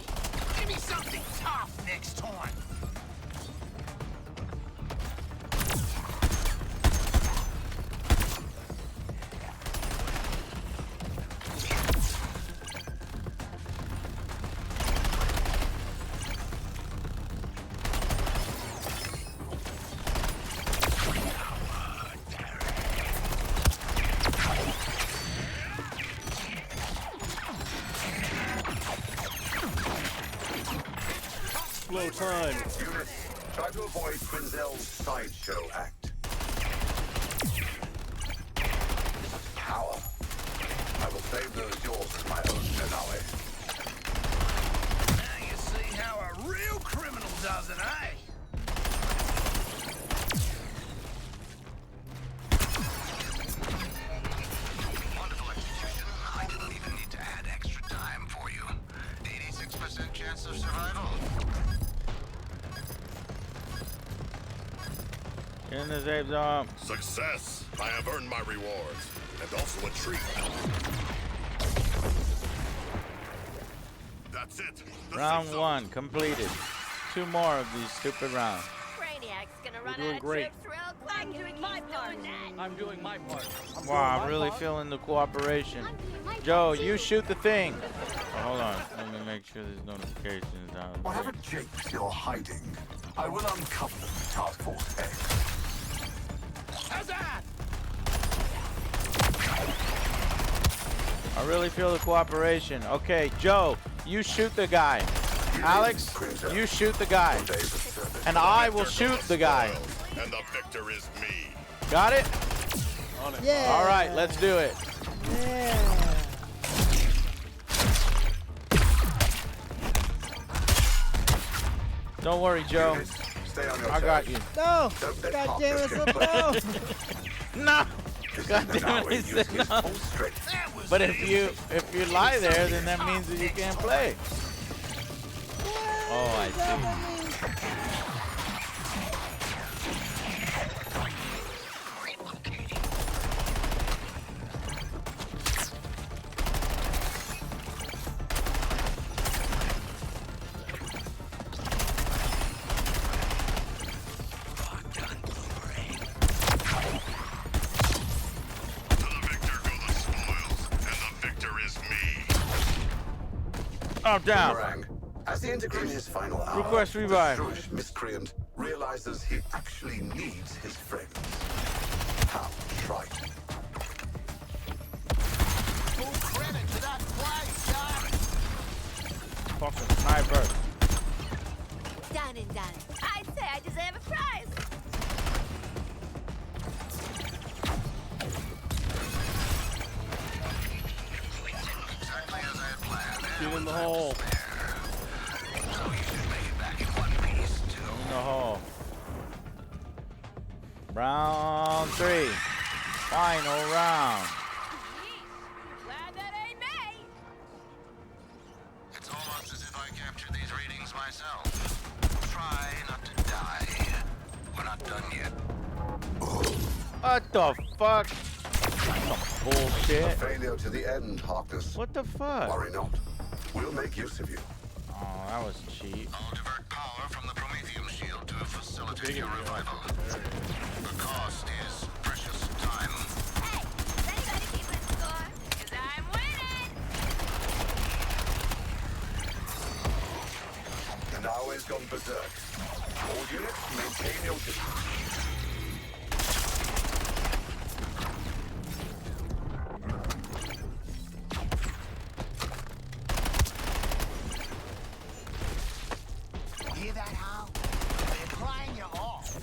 Give me something tough next time. Slow time. Units, try to avoid Quinzel's sideshow act. Power. I will save those yours as my own Anawe. Now you see how a real criminal does it, eh? Wonderful execution. I didn't even need to add extra time for you. 86% chance of survival. Get in the safe zone. Success. I have earned my rewards. And also a treat. That's it. The Round safe zone. 1 completed. 2 more of these stupid rounds. Brainiac's gonna run doing out of great. troops real quick. I'm doing my part. I'm doing my part. Wow, I'm really feeling the cooperation. Joe, you shoot the thing. Oh, hold on. Let me make sure there's notifications on. Whatever japes you're hiding, I will uncover them, Task Force X. I really feel the cooperation. Okay, Joe, you shoot the guy. Alex, you shoot the guy. And I will shoot the guy. And the victor is me. Got it? On it. Yeah. All right, let's do it. Yeah. Don't worry, Joe. Stay on your I got you. No. Don't let God Parker damn it, slip no. No. God damn it, he said no. But if you lie there, then that means that you can't play. Oh, I see. I'm down. Boomerang, as the integrator in his final hour, Request revive. the Jewish miscreant realizes he actually needs his friends. How trite. Full credit to that play, son. Fucking sniper. Done and done. I'd say I deserve a prize. Get in the hole. In the hole. Round 3. Final round. Glad that ain't me. It's almost as if I captured these readings myself. Try not to die. We're not done yet. What the fuck? Some A bullshit. failure to the end, Harkness. What the fuck? Worry not. We'll make use of you. Oh, that was cheap. I'll divert power from the Prometheum shield to facilitate your revival. The cost is precious time. Hey, does anybody keep a score? 'Cause I'm winning. The now is gone berserk. All units, maintain your distance. Hear that, Hal? They're playing you off.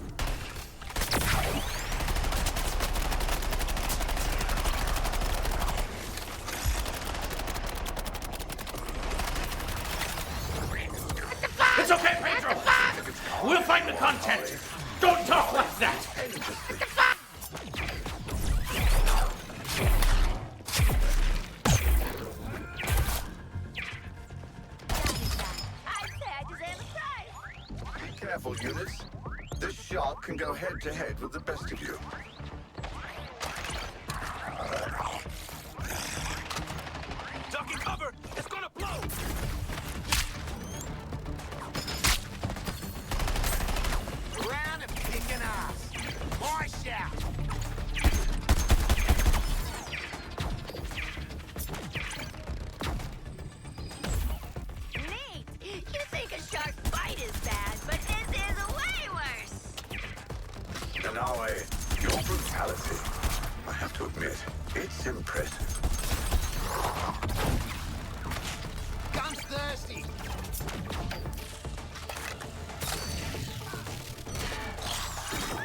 It's okay, Pedro. We'll find the content. Don't talk like that. I'd say I deserve a prize. Be careful, units. This shark can go head-to-head with the best of you. Ducking cover! It's gonna blow! Around and kicking ass. My shout. Neat. You think a shark bite is bad, but this is way worse. Nanawe, your brutality, I have to admit, it's impressive. Gun's thirsty. Oh,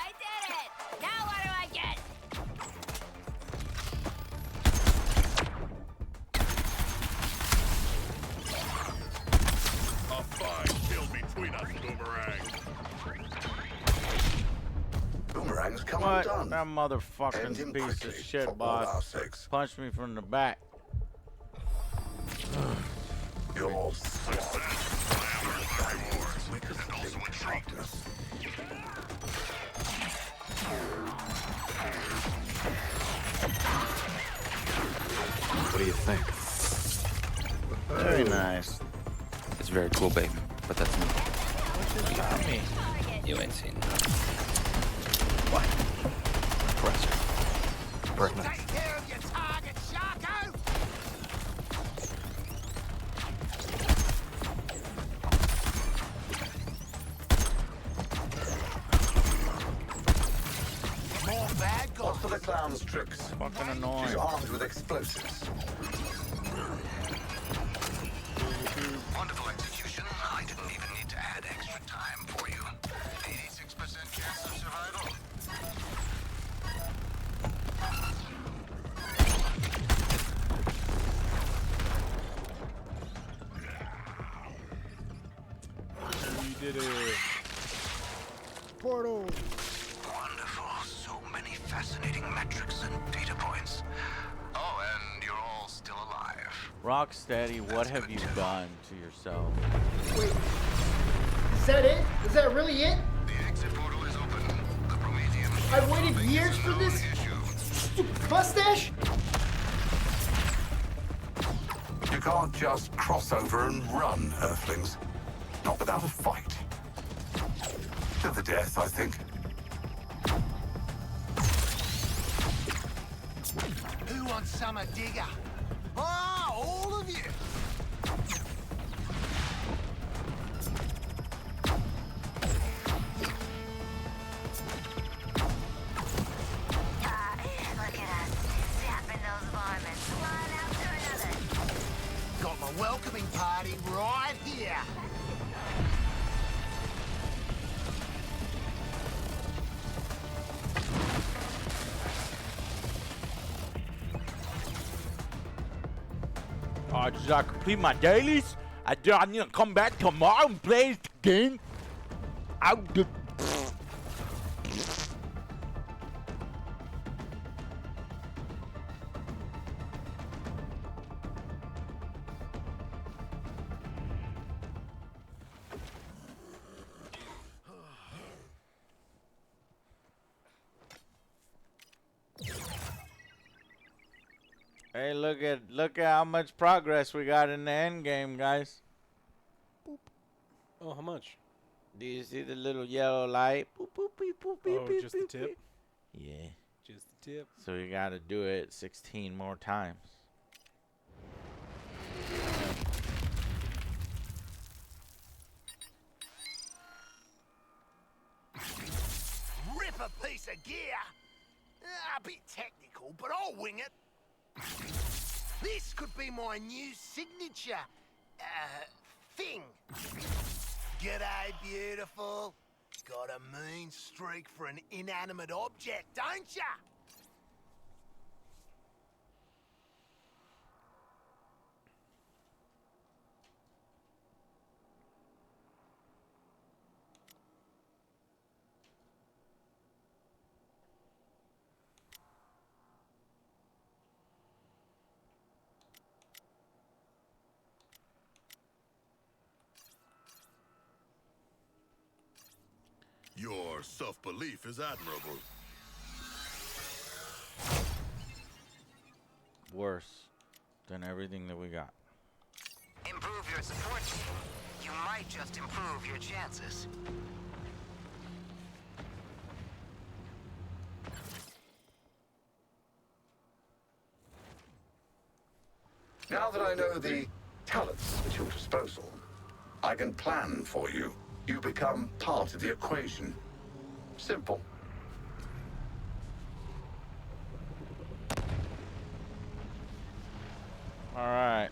I did it. Now what do I get? A fine kill between us, Boomerang. Boomerang's come What? undone. That End motherfucking him piece of quickly, shit, for all our boss. sakes. Punched me from the back. Your Success. I have earned my rewards. And also a treat. Harkness. do you think? Very nice. It's very cool, baby. But that's me. Not me. You ain't seen that. What? Impressive. Very nice. Take care of your target, Sharko! More bad guys. What for the clown's tricks? Fucking annoying. She's armed with explosives. Wonderful execution. I didn't even need to add extra time for you. 86% chance of survival. You did it. Portal. Wonderful. So many fascinating metrics and data points. Oh, and you're all still alive. Rocksteady, what have you done to yourself? Wait. Is that it? Is that really it? The exit portal is open. The Promethean. I've waited years for this. Stupid mustache. You can't just cross over and run, Earthlings. Not without a fight. To the death, I think. Who wants summer digger? Ah, all of you! Look at us, zapping those varmints, one after another. Got my welcoming party right here. Did I complete my dailies? I need to come back tomorrow and play this game. Hey, look at how much progress we got in the end game, guys. Oh, how much? Do you see the little yellow light? Boop, boop, beep, boop, beep, Oh, beep, just the beep, tip? beep. Yeah. Just the tip. So you got to do it 16 more times. Rip a piece of gear. A bit technical, but I'll wing it. This could be my new signature, thing. G'day, beautiful. Got a mean streak for an inanimate object, don't ya? Your self-belief is admirable. Worse than everything that we got. Improve your support team. You might just improve your chances. Now that I know the talents at your disposal, I can plan for you. You become part of the equation. Simple. All right.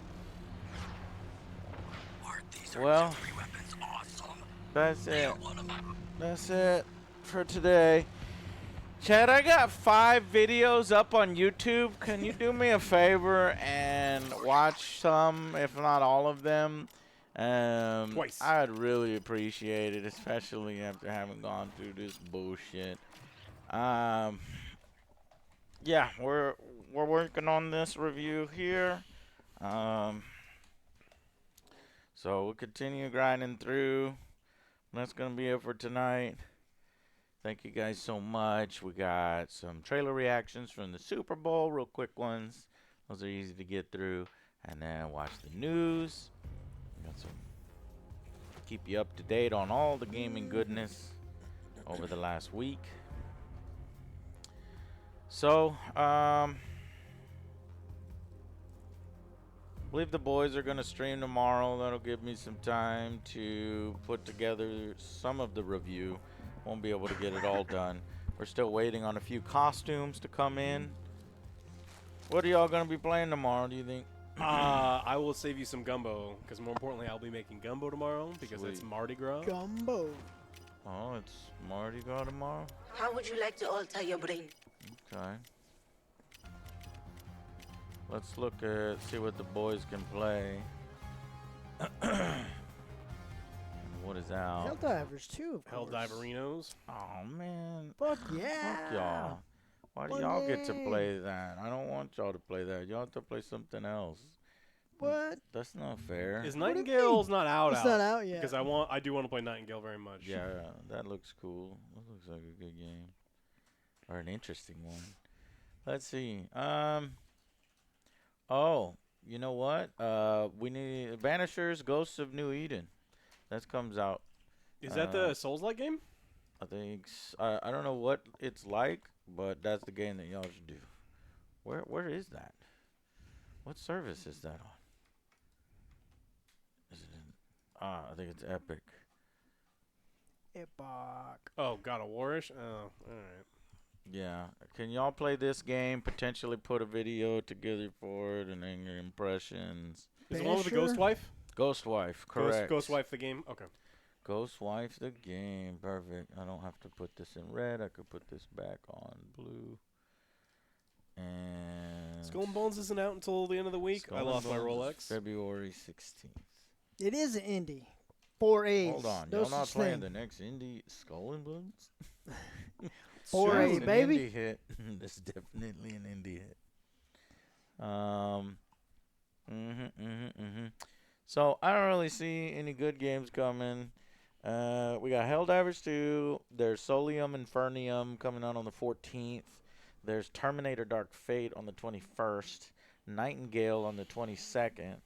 Well, that's it. That's it for today. Chad, I got 5 videos up on YouTube. Can you do me a favor and watch some, if not all of them? Twice. I'd really appreciate it, especially after having gone through this bullshit. Yeah, we're working on this review here. So we'll continue grinding through. That's gonna be it for tonight. Thank you guys so much. We got some trailer reactions from the Super Bowl, real quick ones. Those are easy to get through. And then watch the news. Got some keep you up to date on all the gaming goodness over the last week. So, believe the boys are gonna stream tomorrow. That'll give me some time to put together some of the review. Won't be able to get it all done. We're still waiting on a few costumes to come in. What are y'all gonna be playing tomorrow, do you think? I will save you some gumbo, because more importantly, I'll be making gumbo tomorrow, because it's Mardi Gras. Gumbo. Oh, it's Mardi Gras tomorrow? How would you like to alter your brain? Okay. Let's look at, see what the boys can play. What is out? Helldivers too. Helldiverinos. Oh man. Fuck yeah. Fuck y'all. Why do Well, y'all get to yay. play that? I don't want y'all to play that. Y'all have to play something else. What? That's not fair. Is Nightingale's not out? It's not out yet. Because I do want to play Nightingale very much. Yeah, that looks cool. That looks like a good game. Or an interesting one. Let's see. Oh, you know what? We need Banishers Ghosts of New Eden. That comes out. Is that the Souls-like game? I think I don't know what it's like, but that's the game that y'all should do. Where is that? What service is that on? Is it in? I think it's Epic. Epoch. Oh, God of War-ish? Oh, alright. Yeah. Can y'all play this game? Potentially put a video together for it and then your impressions. Is it one with the Ghost Wife? Ghost Wife, correct. Ghost Wife the game? Okay. Ghost Wife the game. Perfect. I don't have to put this in red. I could put this back on blue. And Skull and Bones isn't out until the end of the week. Skull I and lost my Bones Rolex. is February 16th. It is an indie. 4 A's. Hold on. No Y'all not such playing thing. the next indie Skull and Bones? 4A, It's an baby. indie hit. That's definitely an indie hit. So I don't really see any good games coming. We got Helldivers 2. There's Solium Infernium coming out on the 14th. There's Terminator Dark Fate on the 21st. Nightingale on the 22nd.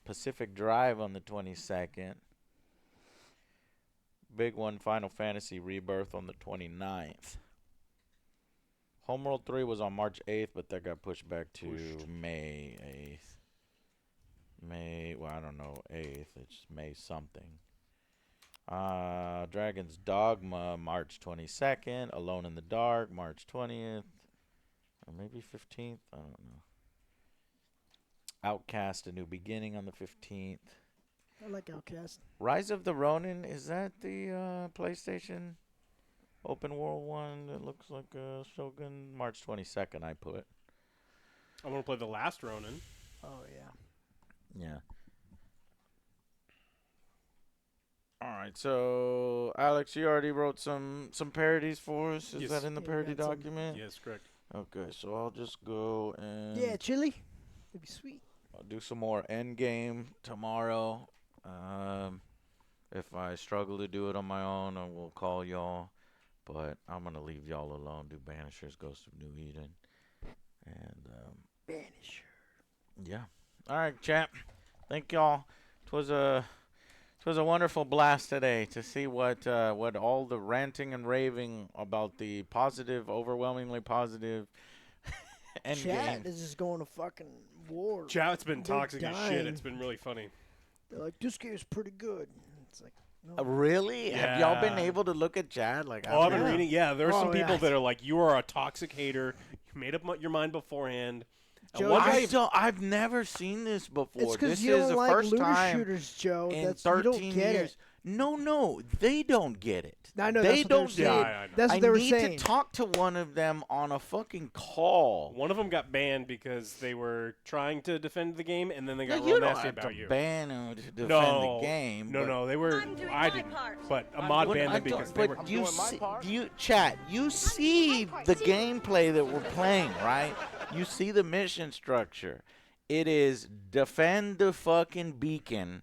Pacific Drive on the 22nd. Big one, Final Fantasy Rebirth on the 29th. Homeworld 3 was on March 8th, but that got pushed back to May 8th. Well, I don't know, 8th. It's May something. Dragon's Dogma, March 22nd. Alone in the Dark, March 20th. Or maybe 15th? I don't know. Outcast, A New Beginning on the 15th. I like Outcast. Rise of the Ronin, is that the PlayStation open world one that looks like a Shogun? March 22nd, I put. I want to play The Last Ronin. Oh, yeah. Yeah. All right, so Alex, you already wrote some parodies for us. Is Yes. that in the Yeah, parody got some. document? Yes, correct. Okay, so I'll just go and Yeah, chili. It'd be sweet. I'll do some more EndGame tomorrow. If I struggle to do it on my own, I will call y'all. But I'm going to leave y'all alone. Do Banishers, Ghost of New Eden. And, Banisher. yeah. All right, chat. Thank y'all. It was a wonderful blast today to see what all the ranting and raving about the positive, overwhelmingly positive Chat EndGame. is just going to fucking war. Chat's been They're toxic as shit. dying. It's been really funny. They're like, this game's pretty good. It's like, no. Really? Have y'all been Yeah. able to look at chat? Like, Oh, I've been reading. Yeah, there are some Oh, people yeah. that are like, you are a toxic hater. You made up your mind beforehand. And Joe, one I guy- I've never seen this before. It's because This you is don't the like first looter time shooters, Joe. in That's 13 you don't get years. it. No, they don't get it. I know, they that's what they were don't saying. get Yeah, I it. know. That's what I they were need saying. to talk to one of them on a fucking call. One of them got banned because they were trying to defend the game, and then they got Yeah, real you don't nasty have about to you. ban them to defend No, the game. No, but- no, they were. I didn't. But Ahmad But banned I them don't- because they but were. you see, chat. You see the gameplay that we're playing, right? You see the mission structure. It is defend the fucking beacon,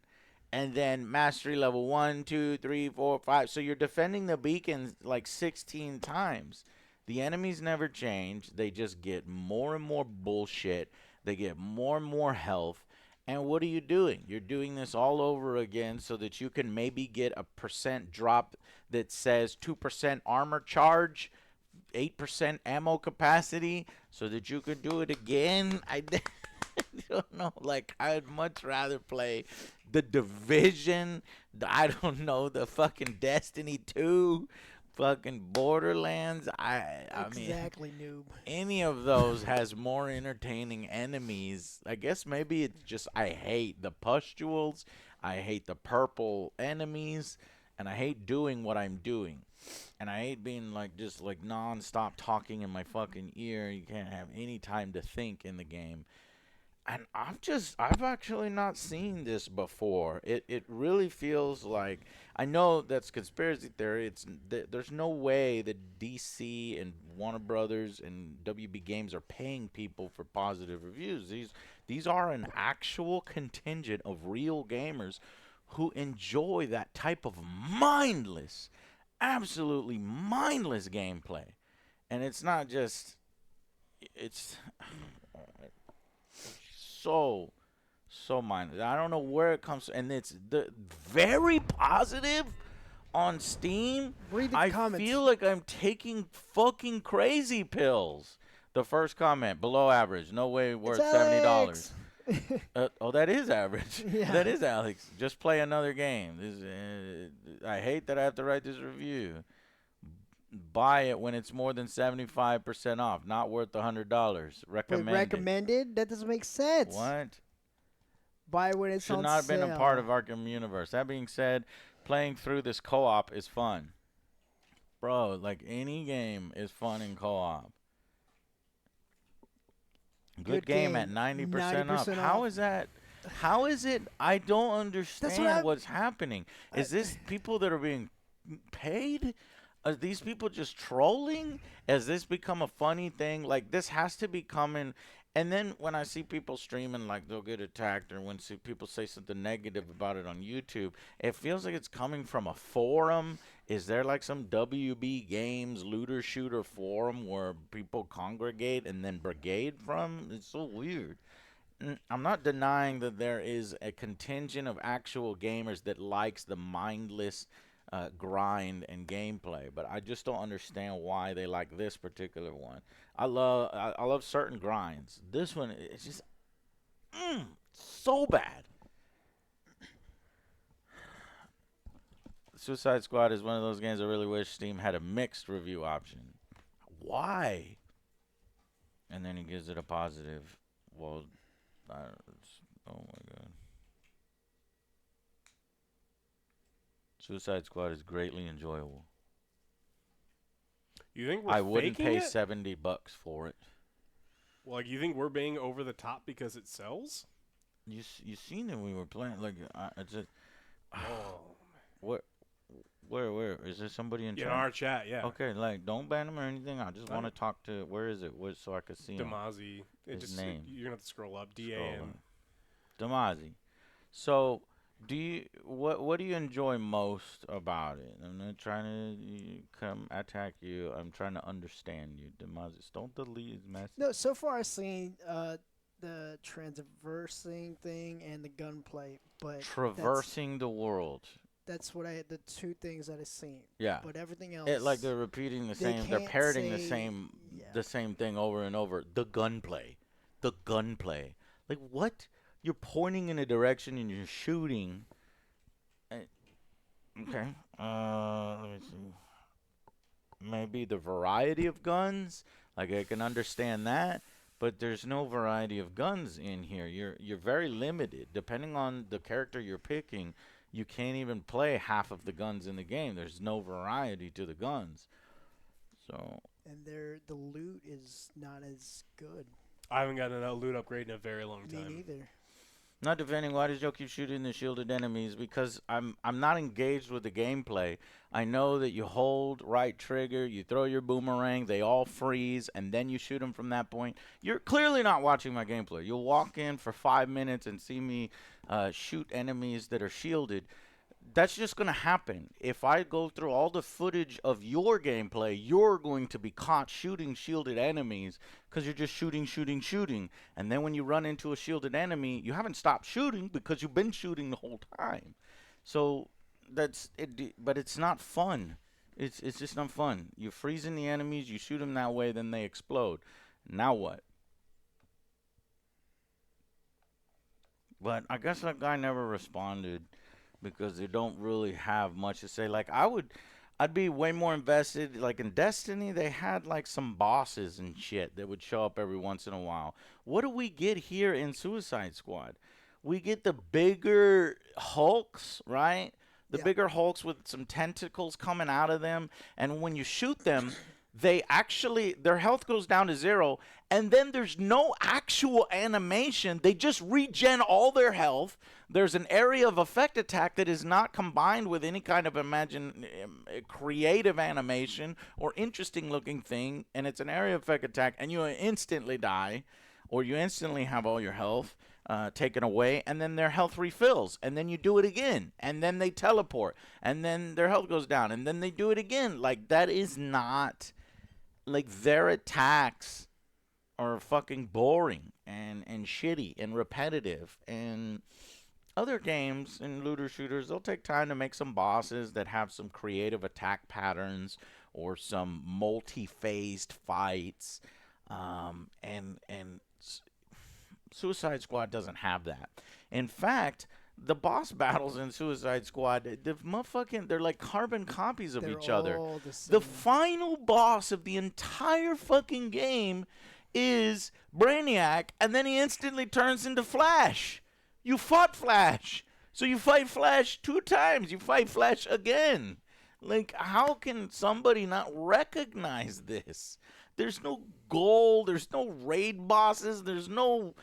and then mastery level 1, 2, 3, 4, 5. So you're defending the beacon like 16 times. The enemies never change. They just get more and more bullshit. They get more and more health. And what are you doing? You're doing this all over again so that you can maybe get a percent drop that says 2% armor charge, 8% ammo capacity, so that you could do it again. I don't know. Like, I'd much rather play the Division. I don't know, the fucking Destiny 2, fucking Borderlands. I mean, Exactly, noob. any of those has more entertaining enemies. I guess maybe it's just I hate the pustules, I hate the purple enemies, and I hate doing what I'm doing. And I hate being like just like non-stop talking in my fucking ear. You can't have any time to think in the game. And I've actually not seen this before. It really feels like, I know that's conspiracy theory. There's no way that DC and Warner Brothers and WB Games are paying people for positive reviews. These are an actual contingent of real gamers who enjoy that type of mindless, absolutely mindless gameplay. And it's not just, it's so mindless. I don't know where it comes from, and it's very positive on Steam. Read the I comments. feel like I'm taking fucking crazy pills. The first comment, below average, no way worth $70. Oh, that is average. Yeah. That is Alex. Just play another game. I hate that I have to write this review. Buy it when it's more than 75% off. Not worth $100. Recommended. Wait, recommended? That doesn't make sense. What? Buy when it's Should on not have been a sale. part of Arkham Universe. That being said, playing through this co-op is fun. Bro, like any game is fun in co-op. Good game at 90% off. How is that? How is it? I don't understand what's happening. Is this people that are being paid? Are these people just trolling? Has this become a funny thing? Like, this has to be coming. And then when I see people streaming, like, they'll get attacked, or when people say something negative about it on YouTube, it feels like it's coming from a forum. Is there, like, some WB Games looter shooter forum where people congregate and then brigade from? It's so weird. I'm not denying that there is a contingent of actual gamers that likes the mindless grind and gameplay, but I just don't understand why they like this particular one. I love certain grinds. This one is just so bad. Suicide Squad is one of those games I really wish Steam had a mixed review option. Why? And then he gives it a positive. Well, oh my god. Suicide Squad is greatly enjoyable. You think we're I wouldn't faking pay it? $70 for it. Well, like, you think we're being over the top because it sells? You seen it when we were playing? Like, I just. Oh. Where is there somebody in chat? In our chat, yeah. Okay, like, don't ban him or anything. I just want to talk to. Where is it? So I can see him. Damazi. His name. You're gonna have to scroll up. DAM. Damazi. So, what do you enjoy most about it? I'm not trying to come attack you. I'm trying to understand you, Damazi. Don't delete his message. No, so far I've seen the transversing thing and the gunplay, but Traversing the world. That's what the two things that I've seen. Yeah. But everything else. Like they're repeating the same. They're parroting the same thing over and over. The gunplay. Like what? You're pointing in a direction and you're shooting. Okay. Let me see. Maybe the variety of guns. Like I can understand that, but there's no variety of guns in here. You're very limited. Depending on the character you're picking, you can't even play half of the guns in the game. There's no variety to the guns. So. And the loot is not as good. I haven't gotten a loot upgrade in a very long time. Me neither. Not defending. Why does Joe keep shooting the shielded enemies? Because I'm not engaged with the gameplay. I know that you hold right trigger, you throw your boomerang, they all freeze, and then you shoot them from that point. You're clearly not watching my gameplay. You'll walk in for 5 minutes and see me shoot enemies that are shielded. that's just going to happen. If I go through all the footage of your gameplay, you're going to be caught shooting shielded enemies because you're just shooting, shooting, shooting. And then when you run into a shielded enemy, you haven't stopped shooting because you've been shooting the whole time. So that's it, but it's not fun. It's just not fun. You're freezing the enemies, you shoot them that way, then they explode. Now what? But I guess that guy never responded because they don't really have much to say. Like I'd be way more invested. Like in Destiny, they had like some bosses and shit that would show up every once in a while. What do we get here in Suicide Squad? We get the bigger Hulks, right? The bigger Hulks with some tentacles coming out of them, and when you shoot them, they actually, their health goes down to 0, and then there's no actual animation. They just regen all their health. There's an area of effect attack that is not combined with any kind of creative animation or interesting looking thing, and it's an area of effect attack, and you instantly die, or you instantly have all your health taken away, and then their health refills, and then you do it again, and then they teleport, and then their health goes down, and then they do it again. Like, that is not, like, their attacks are fucking boring and shitty and repetitive. And other games and looter shooters, they'll take time to make some bosses that have some creative attack patterns or some multi-phased fights, and Suicide Squad doesn't have that. In fact, the boss battles in Suicide Squad, they're like carbon copies of each other. The final boss of the entire fucking game is Brainiac, and then he instantly turns into Flash. You fought Flash. So you fight Flash 2 times. You fight Flash again. Like, how can somebody not recognize this? There's no goal. There's no raid bosses. There's no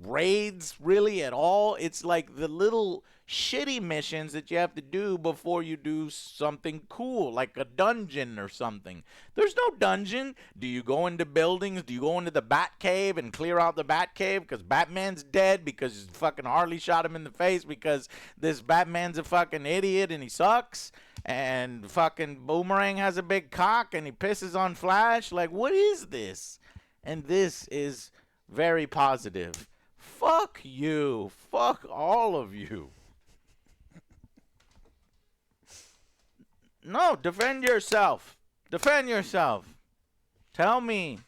raids really at all. It's like the little shitty missions that you have to do before you do something cool, like a dungeon or something. There's no dungeon. Do you go into buildings? Do you go into the Batcave and clear out the Batcave because Batman's dead because fucking Harley shot him in the face because this Batman's a fucking idiot and he sucks? And fucking Boomerang has a big cock and he pisses on Flash? Like, what is this? And this is very positive. Fuck you. Fuck all of you. No, defend yourself. Defend yourself. Tell me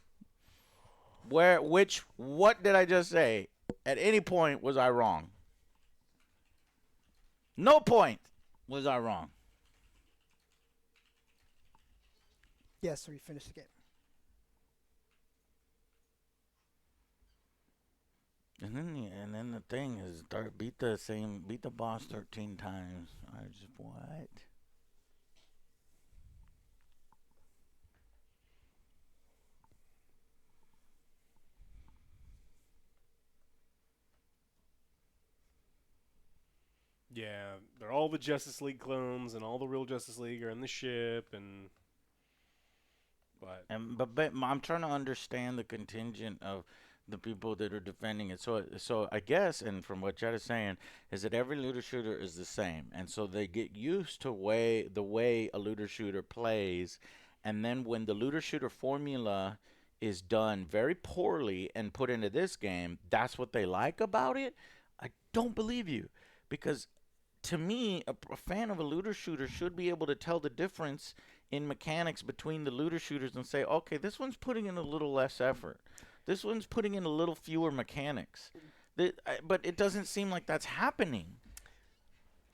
what did I just say? At any point was I wrong? No point was I wrong. Yes, so we finished the game. And then the thing is, beat the boss 13 times. I just, what? Yeah, they're all the Justice League clones, and all the real Justice League are in the ship, and but I'm trying to understand the contingent of the people that are defending it. So I guess, and from what Chad is saying, is that every looter shooter is the same, and so they get used to the way a looter shooter plays, and then when the looter shooter formula is done very poorly and put into this game, that's what they like about it. I don't believe you, because to me, a fan of a looter shooter should be able to tell the difference in mechanics between the looter shooters and say, okay, this one's putting in a little less effort. This one's putting in a little fewer mechanics. But it doesn't seem like that's happening.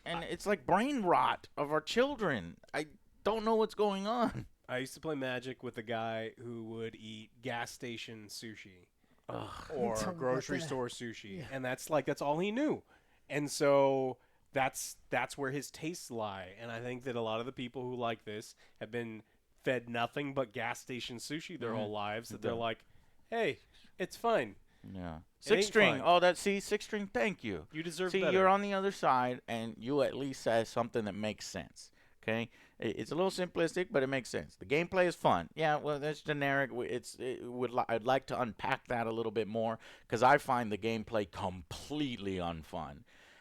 And it's like brain rot of our children. I don't know what's going on. I used to play Magic with a guy who would eat gas station sushi. Or grocery store sushi. Yeah. And that's all he knew. And so that's where his tastes lie. And I think that a lot of the people who like this have been fed nothing but gas station sushi their whole lives, that they're like, hey, it's fine. Yeah. Six string. Oh, six string, thank you. You deserve better. See, you're on the other side, and you at least say something that makes sense. Okay? It's a little simplistic, but it makes sense. The gameplay is fun. Yeah, well, that's generic. I'd like to unpack that a little bit more, because I find the gameplay completely unfun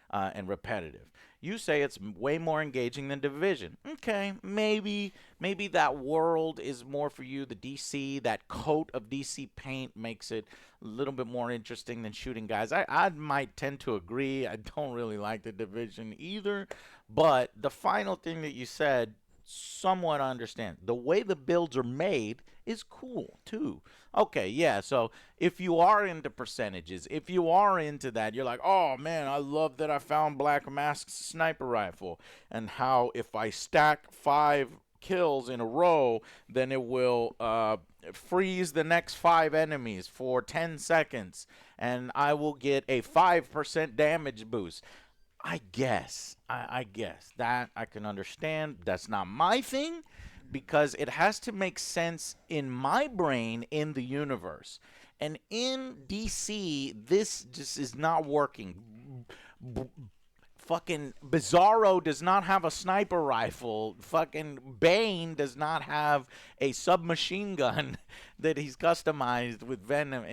and repetitive. You say it's way more engaging than Division. Okay, maybe that world is more for you. The DC, that coat of DC paint makes it a little bit more interesting than shooting guys. I might tend to agree. I don't really like the Division either. But the final thing that you said, somewhat understand. The way the builds are made is cool too. Okay, yeah, so if you are into percentages, if you are into that, you're like, oh man, I love that I found Black Mask's sniper rifle, and how if I stack 5 kills in a row, then it will freeze the next 5 enemies for 10 seconds, and I will get a 5% damage boost. I guess that I can understand. That's not my thing, because it has to make sense in my brain in the universe. And in DC, this just is not working. Fucking Bizarro does not have a sniper rifle. Fucking Bane does not have a submachine gun that he's customized with Venom.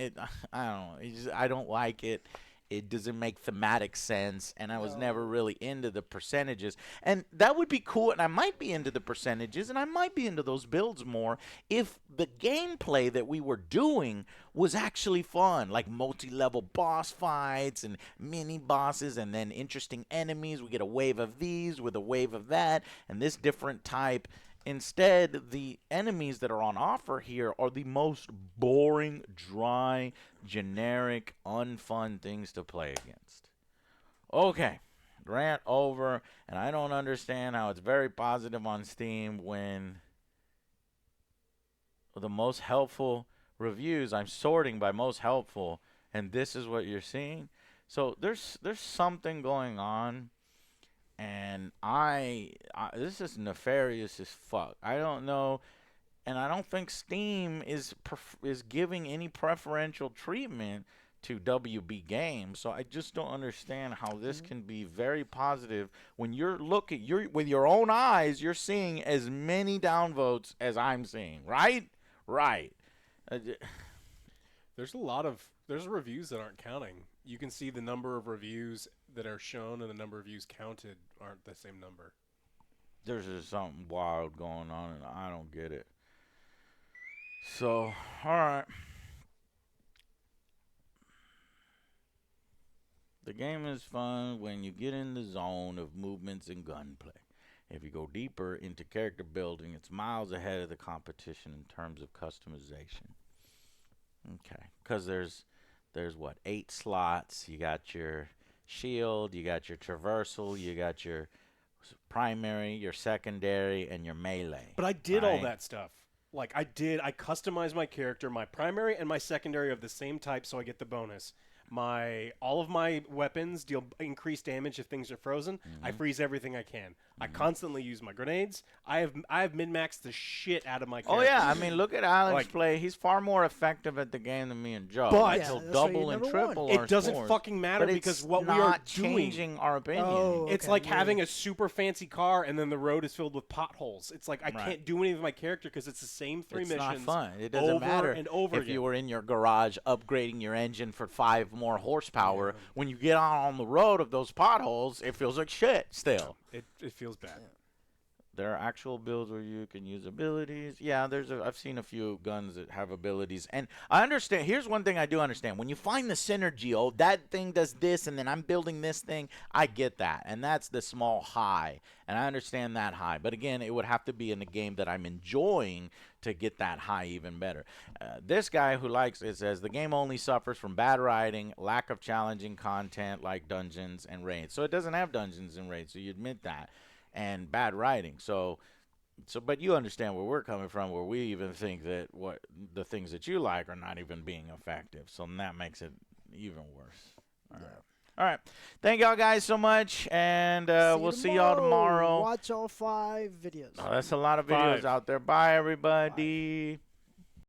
I don't know. I don't like it. It doesn't make thematic sense, and I was never really into the percentages. And that would be cool, and I might be into the percentages, and I might be into those builds more if the gameplay that we were doing was actually fun, like multi-level boss fights and mini bosses and then interesting enemies. We get a wave of these with a wave of that and this different type. Instead, the enemies that are on offer here are the most boring, dry, generic, unfun things to play against. Okay, rant over, and I don't understand how it's very positive on Steam when the most helpful reviews, I'm sorting by most helpful, and this is what you're seeing. So there's something going on. And this is nefarious as fuck. I don't know, and I don't think Steam is giving any preferential treatment to WB Games. So I just don't understand how this can be very positive when you're looking, with your own eyes, you're seeing as many downvotes as I'm seeing. Right? Right. There's reviews that aren't counting. You can see the number of reviews that are shown and the number of views counted aren't the same number. There's just something wild going on, and I don't get it. So, all right. The game is fun when you get in the zone of movements and gunplay. If you go deeper into character building, it's miles ahead of the competition in terms of customization. Okay, because there's what, 8 slots. You got your shield, you got your traversal, you got your primary, your secondary, and your melee. But I did all that stuff. Like I customized my character. My primary and my secondary of the same type, so I get the bonus. All of my weapons deal increased damage if things are frozen. I freeze everything I can. I constantly use my grenades. I have min-maxed the shit out of my character. Oh yeah, I mean, look at Alex play. He's far more effective at the game than me and Joe. But he'll double and triple our it doesn't scores. fucking matter But because it's what we not are changing our opinion. Oh, It's like having a super fancy car and then the road is filled with potholes. It's like I can't do anything with my character because it's the same 3 missions. It's not fun. It doesn't over matter and over if again. you were in your garage upgrading your engine for 5 more horsepower. When you get on the road of those potholes, it feels like shit still. It feels bad. There are actual builds where you can use abilities. Yeah, I've seen a few guns that have abilities. And I understand. Here's one thing I do understand. When you find the synergy, oh, that thing does this, and then I'm building this thing, I get that. And that's the small high. And I understand that high. But again, it would have to be in a game that I'm enjoying to get that high even better. This guy who likes it says, the game only suffers from bad writing, lack of challenging content like dungeons and raids. So it doesn't have dungeons and raids, so you admit that. And bad writing. So but you understand where we're coming from, where we even think that what the things that you like are not even being effective. So that makes it even worse. All right. Thank y'all guys so much, and we'll see y'all tomorrow. Watch all 5 videos. Oh, that's a lot of videos out there. Bye, everybody.